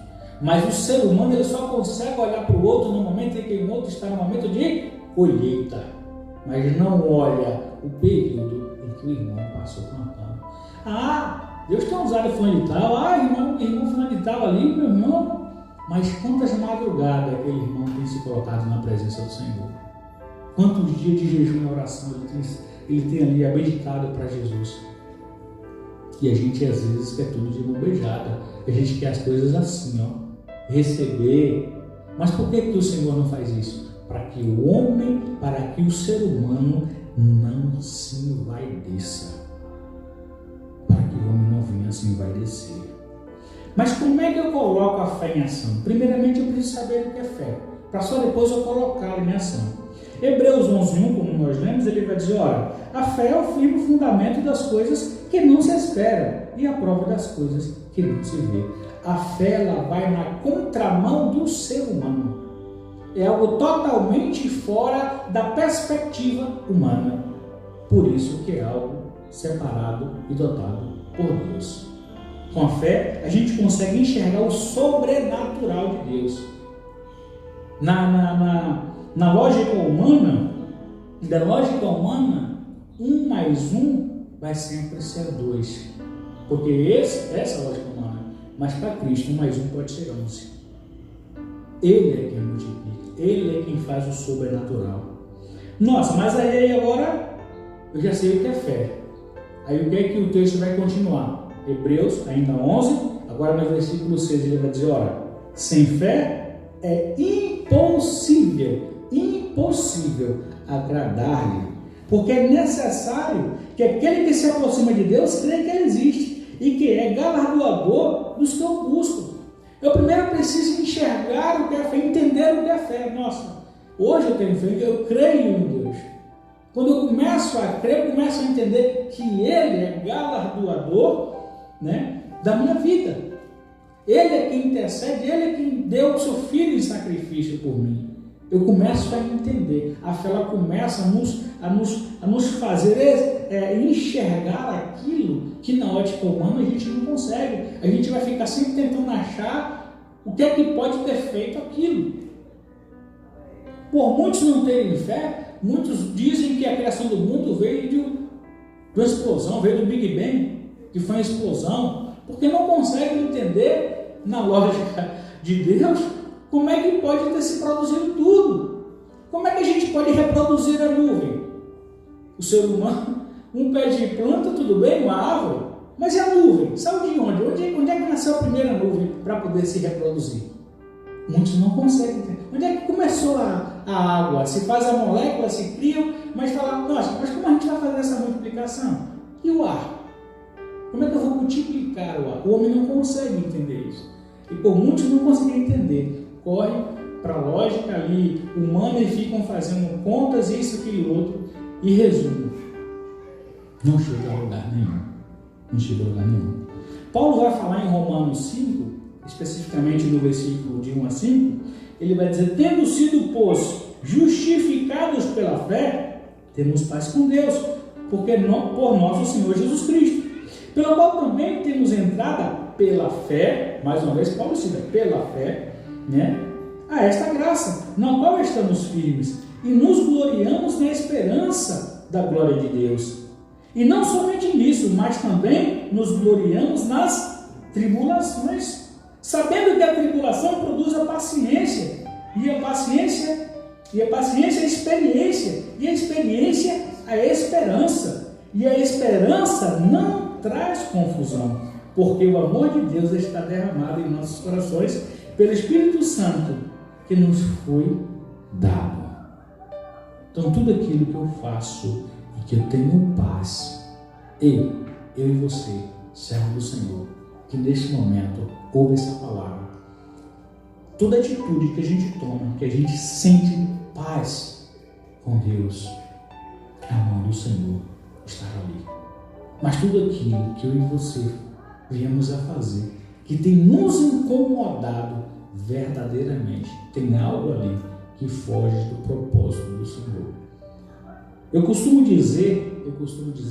Mas o ser humano ele só consegue olhar para o outro no momento em que o outro está no momento de colheita, mas não olha o período em que o irmão passou plantando. Deus tem usado fulano de tal, irmão fulano de tal ali, meu irmão. Mas quantas madrugadas aquele irmão tem se colocado na presença do Senhor? Quantos dias de jejum e oração ele tem ali abdicado para Jesus? E a gente às vezes quer tudo de mão beijada. A gente quer as coisas assim, receber. Mas por que o Senhor não faz isso? Para que o homem, para que o ser humano não se envaideça. Para que o homem não venha se envaidecer. Mas como é que eu coloco a fé em ação? Primeiramente eu preciso saber o que é fé, para só depois eu colocar em ação. Hebreus 11:1, como nós lemos, ele vai dizer: olha, a fé é o firme fundamento das coisas que não se esperam e a prova das coisas que não se vê. A fé ela vai na contramão do ser humano. é algo totalmente fora da perspectiva humana. Por isso que é algo separado e dotado por Deus. Com a fé, a gente consegue enxergar o sobrenatural de Deus. Na lógica humana, 1 mais 1 vai sempre ser 2. Porque essa é a lógica humana. Mas para Cristo, 1 mais 1 pode ser 11. Ele é quem multiplica. Ele é quem faz o sobrenatural. Nossa, mas aí agora eu já sei o que é fé. Aí o que é que o texto vai continuar? Hebreus, ainda 11, agora no versículo 6 ele vai dizer, olha, sem fé é impossível agradar-lhe, porque é necessário que aquele que se aproxima de Deus creia que Ele existe e que é galardoador dos que o buscam. Eu primeiro preciso enxergar o que é fé, entender o que é fé. Nossa, hoje eu tenho fé, eu creio em Deus. Quando eu começo a crer, eu começo a entender que Ele é galardoador, né, da minha vida. Ele é quem intercede, Ele é quem deu o seu filho em sacrifício por mim. Eu começo a entender. A fé ela começa a nos fazer enxergar aquilo que na ótica humana a gente não consegue. A gente vai ficar sempre tentando achar o que é que pode ter feito aquilo. Por muitos não terem fé, muitos dizem que a criação do mundo veio de uma explosão, veio do Big Bang, que foi uma explosão, porque não conseguem entender, na lógica de Deus, como é que pode ter se produzido tudo. Como é que a gente pode reproduzir a nuvem? O ser humano, um pé de planta, tudo bem, uma árvore, mas e a nuvem? Saiu de onde? Onde é que nasceu a primeira nuvem para poder se reproduzir? Muitos não conseguem entender. Onde é que começou a água? Se faz a molécula, se cria, mas fala, nossa, mas como a gente vai fazer essa multiplicação? E o ar? Como é que eu vou multiplicar o ar? O homem não consegue entender isso. E por muitos não conseguem entender. Correm para a lógica ali humana e ficam fazendo contas, isso, aquilo, outro, e resumo. Não chega a lugar nenhum. Não chega a lugar nenhum. Paulo vai falar em Romanos 5, especificamente no versículo de 1 a 5, ele vai dizer, tendo sido, pois, justificados pela fé, temos paz com Deus, porque por nosso Senhor Jesus Cristo, pelo qual também temos entrada pela fé, mais uma vez Paulo cita, pela fé, né, a esta graça, na qual estamos firmes, e nos gloriamos na esperança da glória de Deus. E não somente nisso, mas também nos gloriamos nas tribulações, sabendo que a tribulação produz a paciência, e a paciência a experiência, e a experiência a esperança, e a esperança não traz confusão, porque o amor de Deus está derramado em nossos corações pelo Espírito Santo que nos foi dado. Então tudo aquilo que eu faço e que eu tenho paz, eu e você, servo do Senhor, que neste momento ouve essa palavra, toda atitude que a gente toma, que a gente sente paz com Deus, a mão do Senhor estará ali. Mas tudo aquilo que eu e você viemos a fazer, que tem nos incomodado verdadeiramente, tem algo ali que foge do propósito do Senhor. Eu costumo dizer,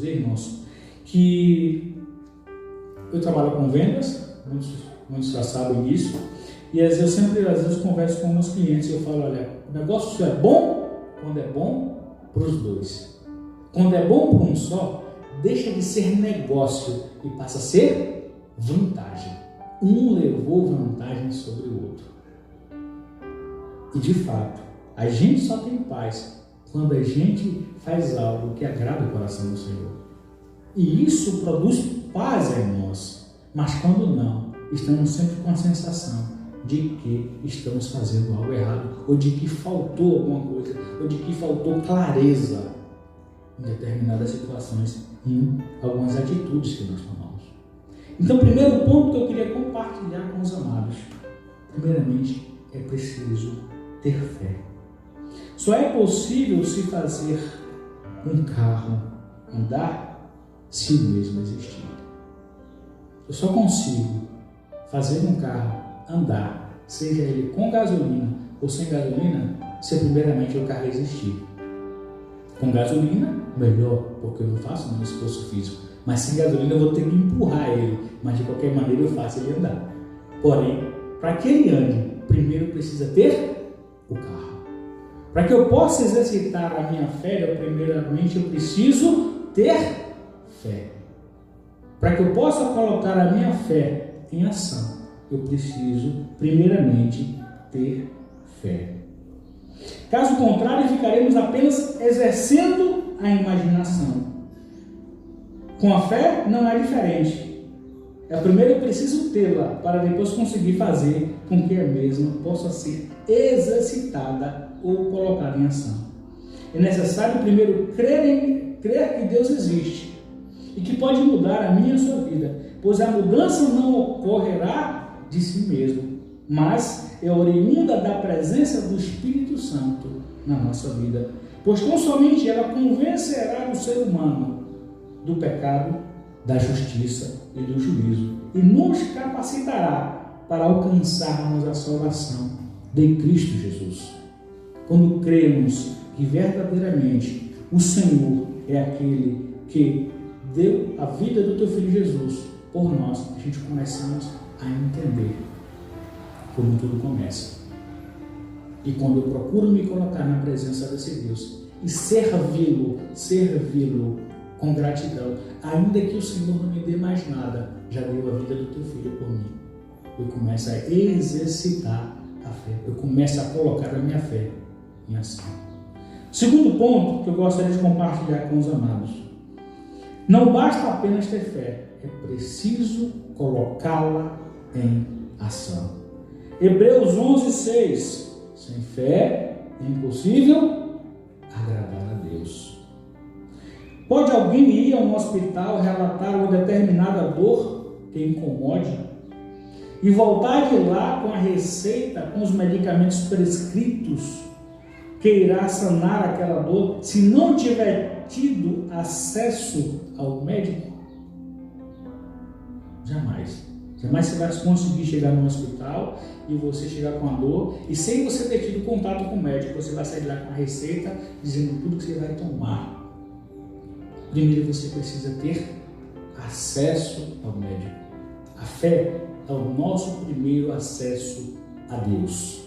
irmãos, que eu trabalho com vendas, muitos já sabem disso, e às vezes converso com meus clientes e eu falo, olha, o negócio é bom quando é bom para os dois. Quando é bom para um só, deixa de ser negócio e passa a ser vantagem. Um levou vantagem sobre o outro. E de fato, a gente só tem paz quando a gente faz algo que agrada o coração do Senhor. E isso produz paz em nós. Mas quando não, estamos sempre com a sensação de que estamos fazendo algo errado, ou de que faltou alguma coisa, ou de que faltou clareza em determinadas situações, em algumas atitudes que nós tomamos. Então, o primeiro ponto que eu queria compartilhar com os amados, primeiramente, é preciso ter fé. Só é possível se fazer um carro andar se o mesmo existir. Eu só consigo fazer um carro andar, seja ele com gasolina ou sem gasolina, se primeiramente o carro resistir. Com gasolina, melhor, porque eu não faço nenhum esforço físico. Mas sem gasolina eu vou ter que empurrar ele, mas de qualquer maneira eu faço ele andar. Porém, para que ele ande, primeiro precisa ter o carro. Para que eu possa exercitar a minha fé, primeiramente eu preciso ter fé. Para que eu possa colocar a minha fé em ação, eu preciso primeiramente ter fé. Caso contrário, ficaremos apenas exercendo a imaginação. Com a fé não é diferente. Primeiro eu preciso tê-la para depois conseguir fazer com que a mesma possa ser exercitada ou colocada em ação. É necessário primeiro crer que Deus existe e que pode mudar a minha e a sua vida, pois a mudança não ocorrerá de si mesmo, mas é oriunda da presença do Espírito Santo na nossa vida, pois tão somente ela convencerá o ser humano do pecado, da justiça e do juízo, e nos capacitará para alcançarmos a salvação de Cristo Jesus. Quando cremos que verdadeiramente o Senhor é aquele que deu a vida do teu Filho Jesus por nós, a gente começamos a entender como tudo começa. E quando eu procuro me colocar na presença desse Deus e servi-lo com gratidão, ainda que o Senhor não me dê mais nada, já deu a vida do teu filho por mim. Eu começo a exercitar a fé, eu começo a colocar a minha fé em ação. Segundo ponto que eu gostaria de compartilhar com os amados: não basta apenas ter fé, é preciso colocá-la em ação. Hebreus 11:6. Sem fé é impossível agradar a Deus. Pode alguém ir a um hospital relatar uma determinada dor que incomode e voltar de lá com a receita, com os medicamentos prescritos que irá sanar aquela dor, se não tiver tido acesso ao médico? Jamais. Jamais você vai conseguir chegar no hospital e você chegar com a dor e sem você ter tido contato com o médico, você vai sair lá com a receita dizendo tudo que você vai tomar. Primeiro você precisa ter acesso ao médico. A fé é o nosso primeiro acesso a Deus.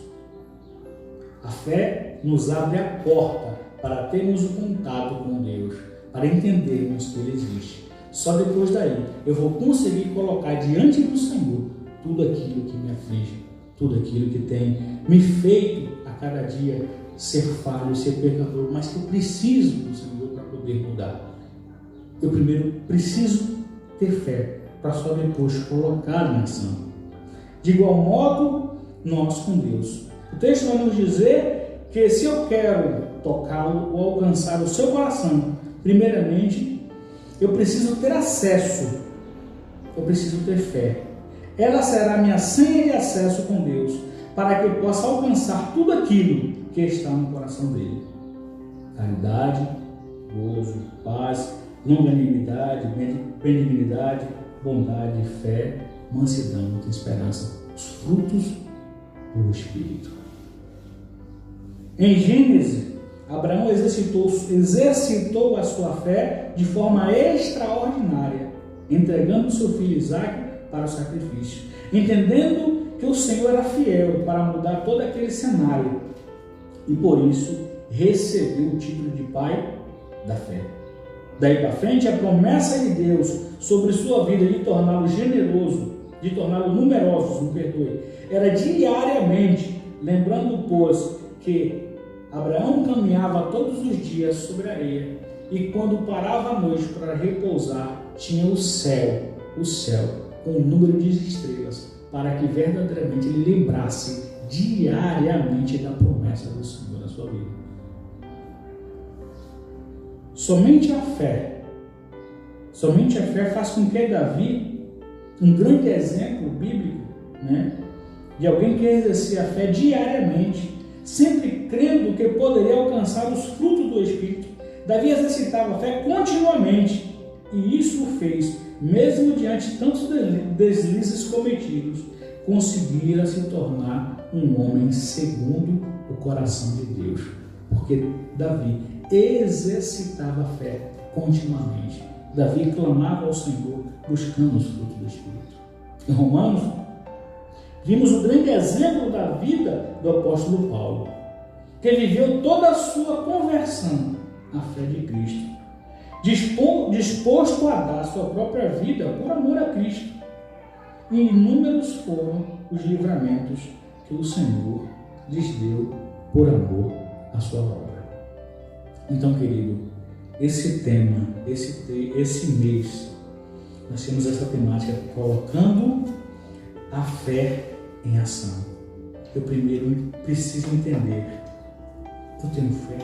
A fé nos abre a porta para termos o contato com Deus, para entendermos que Ele existe. Só depois daí eu vou conseguir colocar diante do Senhor tudo aquilo que me aflige, tudo aquilo que tem me feito a cada dia ser falho, ser pecador, mas que eu preciso do Senhor para poder mudar. Eu primeiro preciso ter fé, para só depois colocar em ação. De igual modo, nós com Deus. O texto vai nos dizer que se eu quero tocá-lo ou alcançar o seu coração, primeiramente, eu preciso ter acesso, eu preciso ter fé. Ela será minha senha de acesso com Deus, para que eu possa alcançar tudo aquilo que está no coração dele. Caridade, gozo, paz, longanimidade, benignidade, bondade, fé, mansidão, muita esperança, os frutos do Espírito. Em Gênesis, Abraão exercitou a sua fé de forma extraordinária, entregando seu filho Isaque para o sacrifício, entendendo que o Senhor era fiel para mudar todo aquele cenário e por isso recebeu o título de pai da fé. Daí para frente, a promessa de Deus sobre sua vida de torná-lo generoso, de torná-lo numeroso, era diariamente, lembrando, pois, que Abraão caminhava todos os dias sobre a areia e quando parava à noite para repousar, tinha o céu com o número de estrelas, para que verdadeiramente ele lembrasse diariamente da promessa do Senhor na sua vida. Somente a fé faz com que Davi, um grande exemplo bíblico, de alguém que exercia a fé diariamente, sempre crendo que poderia alcançar os frutos do Espírito, Davi exercitava a fé continuamente, e isso o fez, mesmo diante de tantos deslizes cometidos, conseguira se tornar um homem segundo o coração de Deus, porque Davi exercitava a fé continuamente. Davi clamava ao Senhor, buscando os frutos do Espírito. Em Romanos, vimos o grande exemplo da vida do apóstolo Paulo, que viveu toda a sua conversão à fé de Cristo, disposto a dar sua própria vida por amor a Cristo. E inúmeros foram os livramentos que o Senhor lhes deu por amor à sua obra. Então, querido, esse tema, esse mês, nós temos essa temática colocando a fé em ação. Eu primeiro preciso entender: eu tenho fé,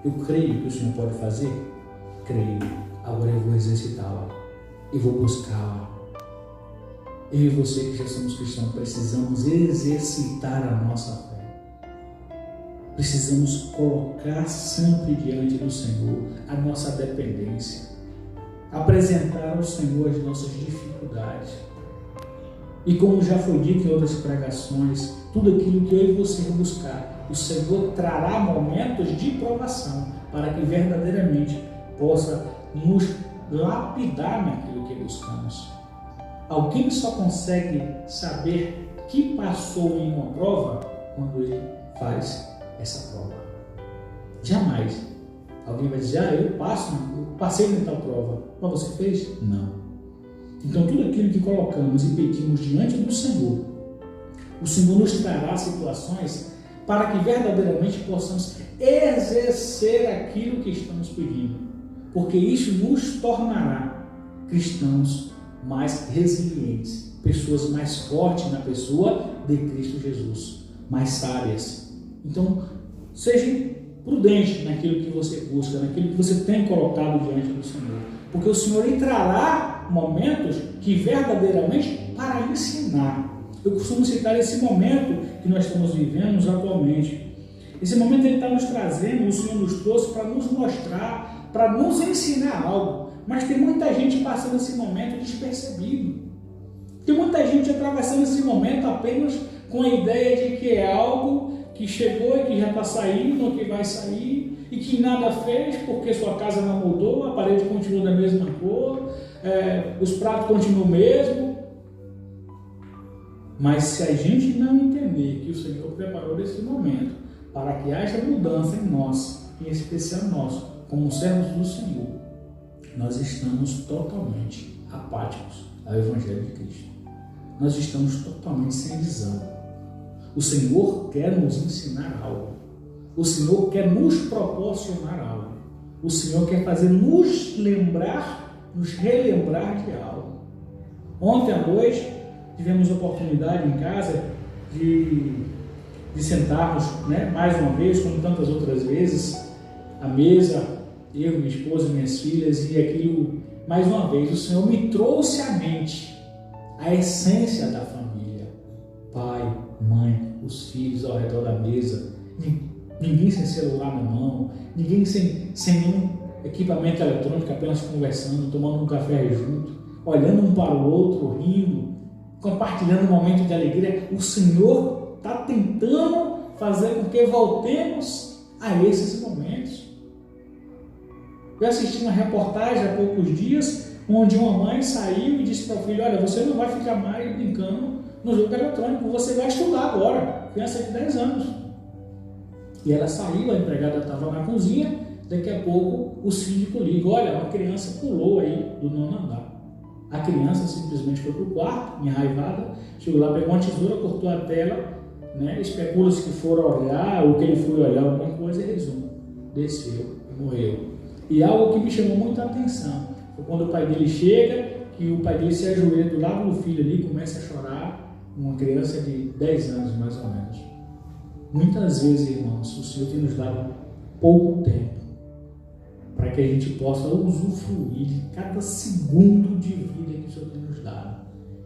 eu creio que o Senhor pode fazer? Creio. Agora eu vou exercitá-la, eu vou buscá-la. Eu e você que já somos cristãos precisamos exercitar a nossa fé. Precisamos colocar sempre diante do Senhor a nossa dependência, apresentar ao Senhor as nossas dificuldades. E como já foi dito em outras pregações, tudo aquilo que eu e você vamos buscar, o Senhor trará momentos de provação para que verdadeiramente possa nos lapidar naquilo que buscamos. Alguém só consegue saber que passou em uma prova quando ele faz essa prova. Jamais alguém vai dizer: eu passei em tal prova, mas você fez? Não. Então tudo aquilo que colocamos e pedimos diante do Senhor, o Senhor nos trará situações para que verdadeiramente possamos exercer aquilo que estamos pedindo, porque isso nos tornará cristãos mais resilientes, pessoas mais fortes na pessoa de Cristo Jesus, mais sábias. Então, seja prudente naquilo que você busca, naquilo que você tem colocado diante do Senhor, porque o Senhor lhe trará momentos que verdadeiramente para ensinar. Eu costumo citar esse momento que nós estamos vivendo atualmente. Esse momento ele está nos trazendo, o Senhor nos trouxe para nos mostrar, para nos ensinar algo. Mas tem muita gente passando esse momento despercebido. Tem muita gente atravessando esse momento apenas com a ideia de que é algo que chegou e que já está saindo, ou que vai sair, e que nada fez porque sua casa não mudou, a parede continua da mesma cor, os pratos continuam o mesmo. Mas se a gente não entender que o Senhor preparou esse momento para que haja mudança em nós, em especial nós, como servos do Senhor, nós estamos totalmente apáticos ao Evangelho de Cristo. Nós estamos totalmente sem visão. O Senhor quer nos ensinar algo. O Senhor quer nos proporcionar algo. O Senhor quer fazer nos lembrar, nos relembrar de algo. Ontem à noite tivemos a oportunidade em casa de sentarmos, mais uma vez, como tantas outras vezes, à mesa, eu, minha esposa, minhas filhas, e aquilo, mais uma vez, o Senhor me trouxe à mente a essência da família. Pai, mãe, os filhos ao redor da mesa, ninguém sem celular na mão, ninguém sem nenhum equipamento eletrônico, apenas conversando, tomando um café junto, olhando um para o outro, rindo, compartilhando um momento de alegria. O Senhor está tentando fazer com que voltemos a esses momentos. Eu assisti uma reportagem há poucos dias, onde uma mãe saiu e disse para o filho: olha, você não vai ficar mais brincando no jogo eletrônico, você vai estudar agora, criança de 10 anos. E ela saiu, a empregada estava na cozinha, daqui a pouco o síndico liga: olha, uma criança pulou aí do 9º andar. A criança simplesmente foi para o quarto, enraivada, chegou lá, pegou uma tesoura, cortou a tela, especula-se que foram olhar, ou que ele foi olhar alguma coisa, e resumo, desceu e morreu. E algo que me chamou muita atenção foi quando o pai dele chega, que o pai dele se ajoelha do lado do filho ali, começa a chorar, uma criança de 10 anos mais ou menos. Muitas vezes, irmãos, o Senhor tem nos dado pouco tempo para que a gente possa usufruir de cada segundo de vida que o Senhor tem nos dado.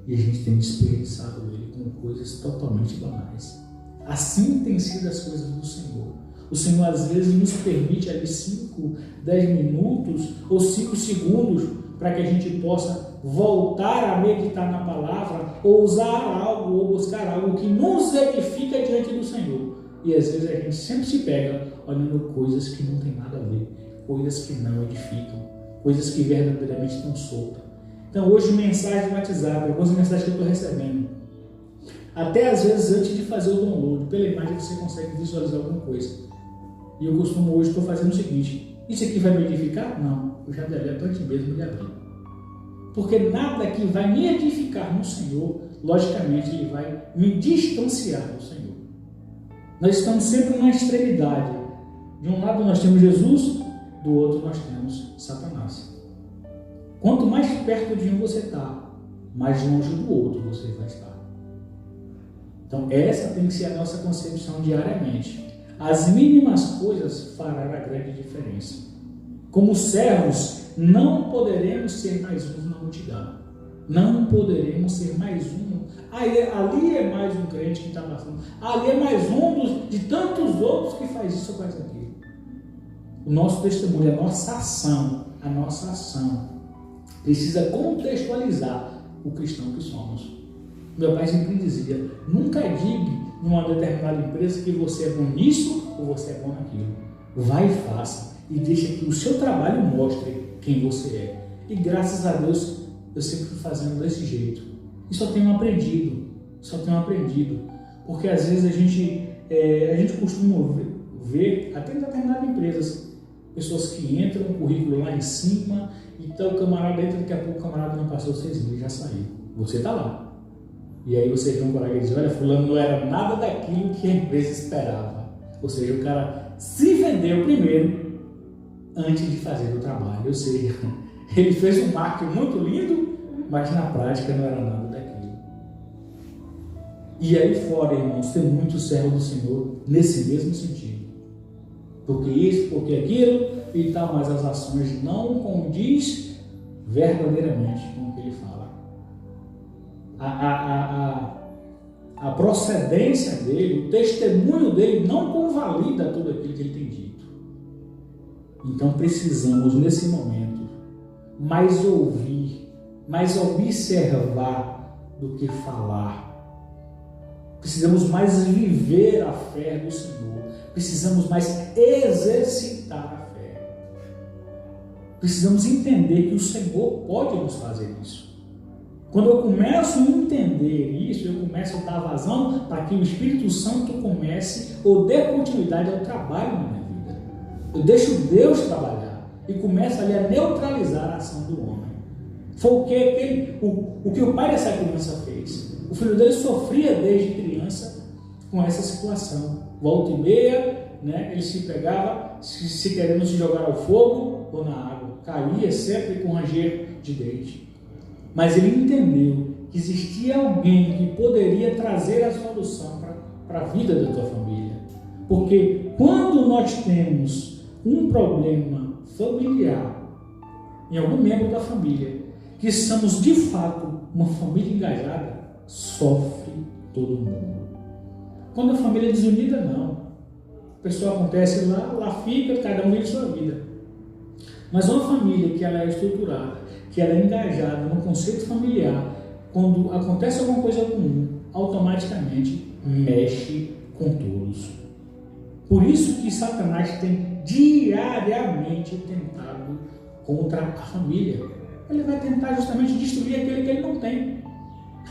E a gente tem desperdiçado ele com coisas totalmente banais. Assim tem sido as coisas do Senhor. O Senhor às vezes nos permite ali 5, 10 minutos ou 5 segundos para que a gente possa voltar a meditar na palavra, ou usar algo, ou buscar algo que nos edifica diante do Senhor. E às vezes a gente sempre se pega olhando coisas que não tem nada a ver, coisas que não edificam, coisas que verdadeiramente estão soltas. Então hoje mensagem no WhatsApp, algumas mensagens que eu estou recebendo, até às vezes antes de fazer o download, pela imagem você consegue visualizar alguma coisa. E eu costumo hoje, estou fazendo o seguinte: isso aqui vai me edificar? Não, eu já deleto antes mesmo de abrir. Porque nada que vai me edificar no Senhor, logicamente ele vai me distanciar do Senhor. Nós estamos sempre numa extremidade. De um lado nós temos Jesus, do outro nós temos Satanás. Quanto mais perto de um você está, mais longe do outro você vai estar. Então essa tem que ser a nossa concepção diariamente. As mínimas coisas farão a grande diferença. Como servos, não poderemos ser mais um na multidão. Não poderemos ser mais um. Ali é mais um crente que está passando. Ali é mais um de tantos outros que faz isso ou faz aquilo. O nosso testemunho, a nossa ação precisa contextualizar o cristão que somos. Meu pai sempre dizia: nunca diga numa determinada empresa que você é bom nisso ou você é bom naquilo. Vai e faça e deixa que o seu trabalho mostre quem você é. E graças a Deus eu sempre fui fazendo desse jeito. E só tenho aprendido. Porque às vezes a gente costuma ver, até em determinadas empresas, pessoas que entram, o currículo lá em cima, então o camarada entra, daqui a pouco o camarada não passou 6 meses, já saiu. Você está lá. E aí você vê um colega e diz: olha, fulano não era nada daquilo que a empresa esperava. Ou seja, o cara se vendeu primeiro antes de fazer o trabalho. Ou seja, ele fez um marketing muito lindo, mas na prática não era nada daquilo. E aí fora, irmãos, tem muito servo do Senhor nesse mesmo sentido. Porque isso, porque aquilo e tal, mas as ações não condiz verdadeiramente com o que ele fala. A procedência dele, o testemunho dele não convalida tudo aquilo que ele tem dito. Então precisamos nesse momento mais ouvir, mais observar do que falar. Precisamos mais viver a fé do Senhor. Precisamos mais exercitar a fé. Precisamos entender que o Senhor pode nos fazer isso. Quando eu começo a entender isso, eu começo a dar vazão para que o Espírito Santo comece ou dê continuidade ao trabalho na minha vida. Eu deixo Deus trabalhar e começo ali a neutralizar a ação do homem. Foi o que o pai dessa criança fez. O filho dele sofria desde criança com essa situação. Volta e meia, né, ele se pegava, se querendo se jogar ao fogo ou na água. Caía sempre com ranger de dente. Mas ele entendeu que existia alguém que poderia trazer a solução para a vida da tua família. Porque quando nós temos um problema familiar em algum membro da família, que estamos de fato uma família engajada, sofre todo mundo. Quando a família é desunida, não. A pessoa acontece lá fica, cada um vive sua vida. Mas uma família que ela é estruturada, que ela é engajada no conceito familiar, quando acontece alguma coisa comum, automaticamente mexe com todos. Por isso que Satanás tem diariamente tentado contra a família. Ele vai tentar justamente destruir aquele que ele não tem.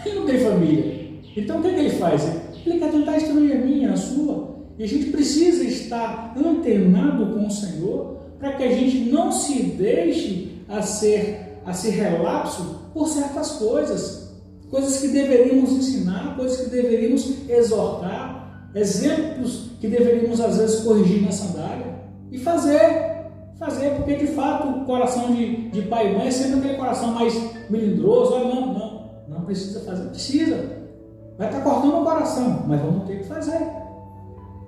Ele não tem família. Então o que ele faz? Ele quer tentar destruir a minha, a sua. E a gente precisa estar antenado com o Senhor para que a gente não se deixe a ser relapso por certas coisas que deveríamos ensinar, coisas que deveríamos exortar, exemplos que deveríamos às vezes corrigir na sandália e fazer, porque de fato o coração de pai e mãe é sempre aquele coração mais melindroso. Não precisa fazer, precisa, vai estar cortando o coração, mas vamos ter que fazer,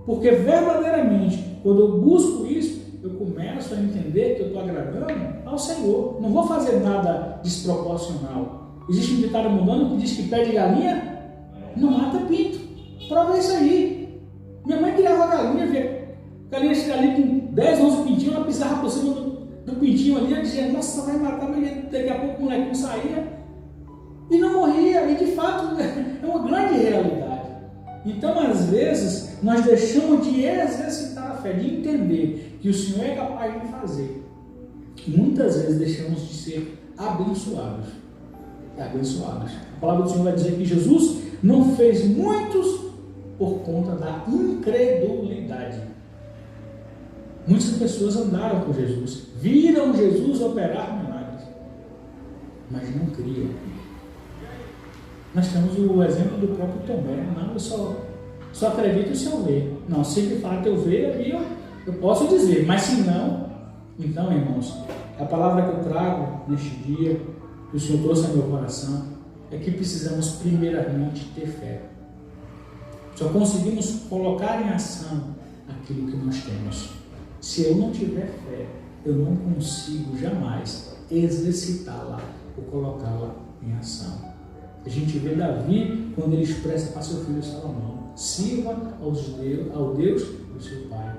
porque verdadeiramente quando eu busco isso, eu começo a entender que eu estou agradando ao Senhor. Não vou fazer nada desproporcional. Existe um ditado mundano que diz que pé de galinha não mata pinto. Prova isso aí. Minha mãe criava galinha, a galinha chegava ali com 10, 11 pintinhos, ela pisava por cima do pintinho ali, ela dizia: nossa, vai matar, mas daqui a pouco o molequinho saía e não morria. E de fato é uma grande realidade. Então, às vezes, nós deixamos de exercitar a fé, de entender que o Senhor é capaz de fazer. E muitas vezes deixamos de ser abençoados. A palavra do Senhor vai dizer que Jesus não fez muitos por conta da incredulidade. Muitas pessoas andaram com Jesus, viram Jesus operar milagres, mas não criam. Nós temos o exemplo do próprio Tomé. Não, eu só acredito se eu ver. Não, se de fato eu ver, aí eu posso dizer, mas se não, então, irmãos, a palavra que eu trago neste dia, que o Senhor trouxe ao meu coração, é que precisamos primeiramente ter fé. Só conseguimos colocar em ação aquilo que nós temos. Se eu não tiver fé, eu não consigo jamais exercitá-la ou colocá-la em ação. A gente vê Davi quando ele expressa para seu filho Salomão: sirva ao Deus do seu pai.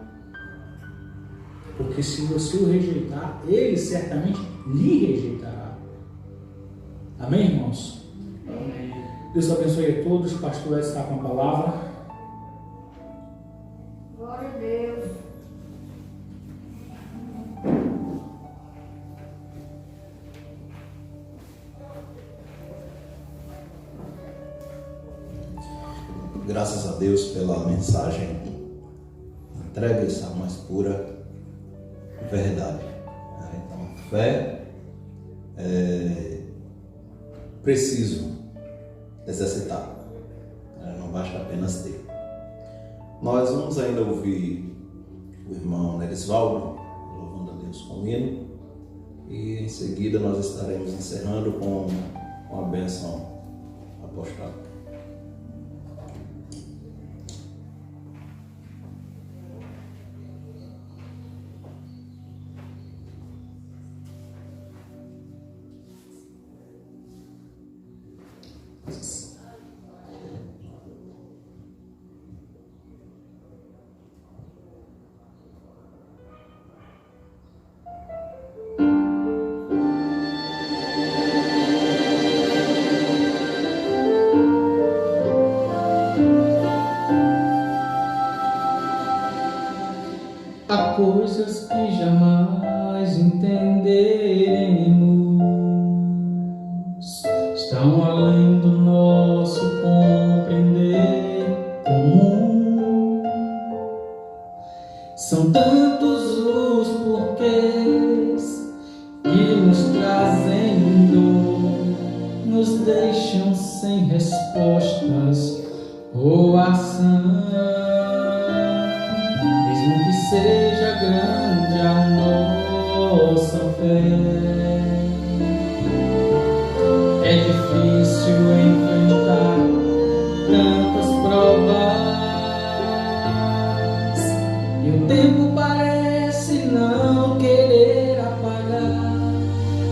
Porque se você o rejeitar, ele certamente lhe rejeitará. Amém, irmãos? Amém. Deus abençoe a todos. O pastor está com a palavra. Glória a Deus. Graças a Deus pela mensagem entregue essa mais pura verdade. Então, fé é preciso exercitar, não basta apenas ter. Nós vamos ainda ouvir o irmão Nerisvaldo louvando a Deus com o hino, e em seguida nós estaremos encerrando com a bênção apostólica. Há coisas que jamais entenderemos, estão além do nosso compreender comum. São tantos os porquês que nos trazem dor, nos deixam sem respostas ou ação. Mesmo que seja grande a nossa fé, é difícil enfrentar tantas provas, e o tempo parece não querer apagar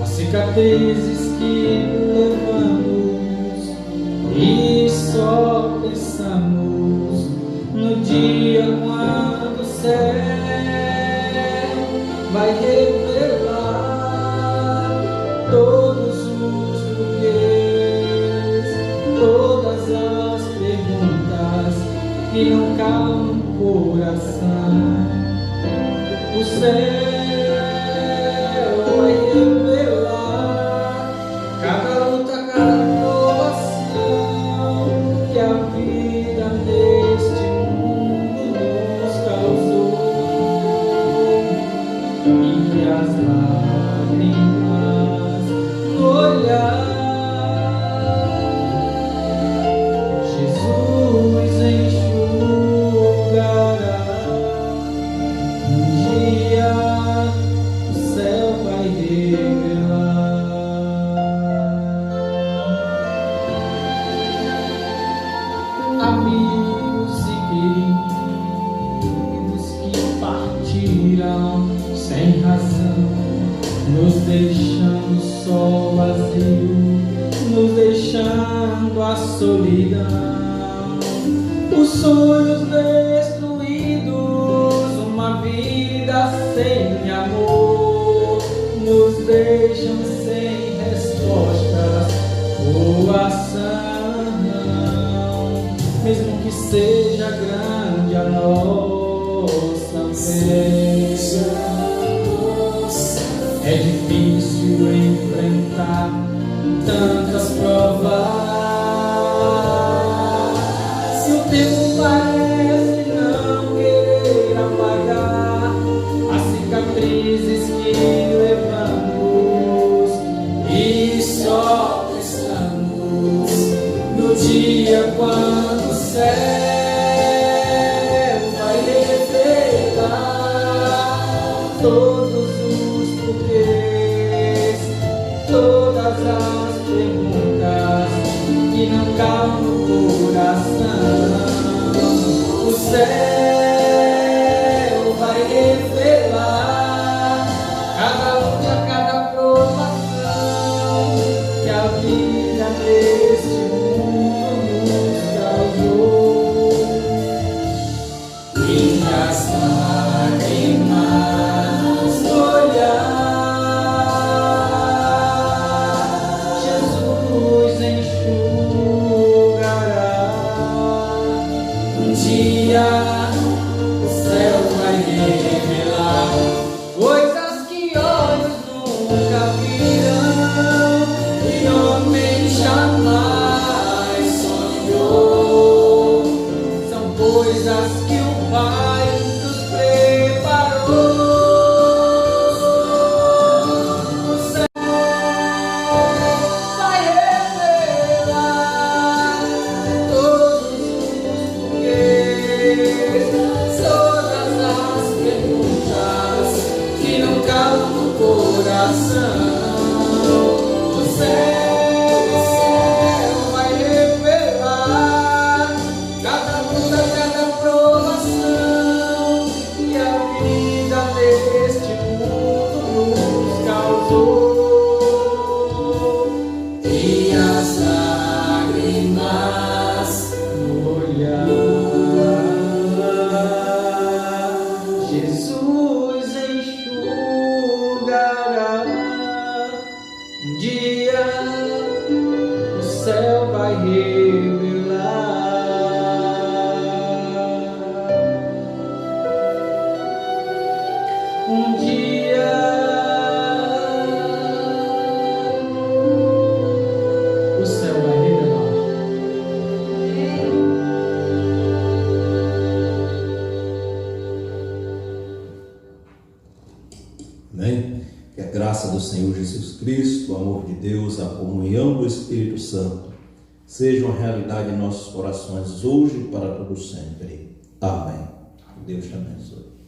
as cicatrizes que levamos, e só pensamos no dia quando o céu vai revelar todos os porquês, todas as perguntas que não calam no coração. O céu vai revelar cada luta, cada provação que a vida neste mundo nos causou, e as lágrimas no olhar. Jesus enxugará. Um dia o céu vai revelar. Amigos e queridos que partiram sem razão, nos deixando só vazio, nos deixando a solidão. Os sonhos destruídos, uma vida sem amor, nos deixam sem respostas ou ação. Mesmo que seja grande a nossa fé. É difícil enfrentar tantas provas. Se o tempo parece não querer apagar as cicatrizes que levamos, e só estamos no dia quando o céu vai revelar todos os porquês, todas as perguntas que não cabem no coração. O céu vai revelar cada luta, cada provação que a vida neste mundo nos causou. E as lágrimas no olhar, Jesus enxugará. Um dia o céu vai revelar coisas que olhos nunca virão e homem jamais sonhou. São coisas que o Pai nos preparou. O céu vai revelar todos os porquês, todas as perguntas que não cabem no coração. O céu vai revelar cada luta, cada provação que a vida neste mundo nos causou. E as lágrimas no olhar, Jesus enxugará. Um dia o céu vai revelar. Um dia o céu vai revelar. Amém? Que a graça do Senhor Jesus Cristo, o amor de Deus, a comunhão do Espírito Santo sejam uma realidade em nossos corações hoje e para todo sempre. Amém. Deus te abençoe.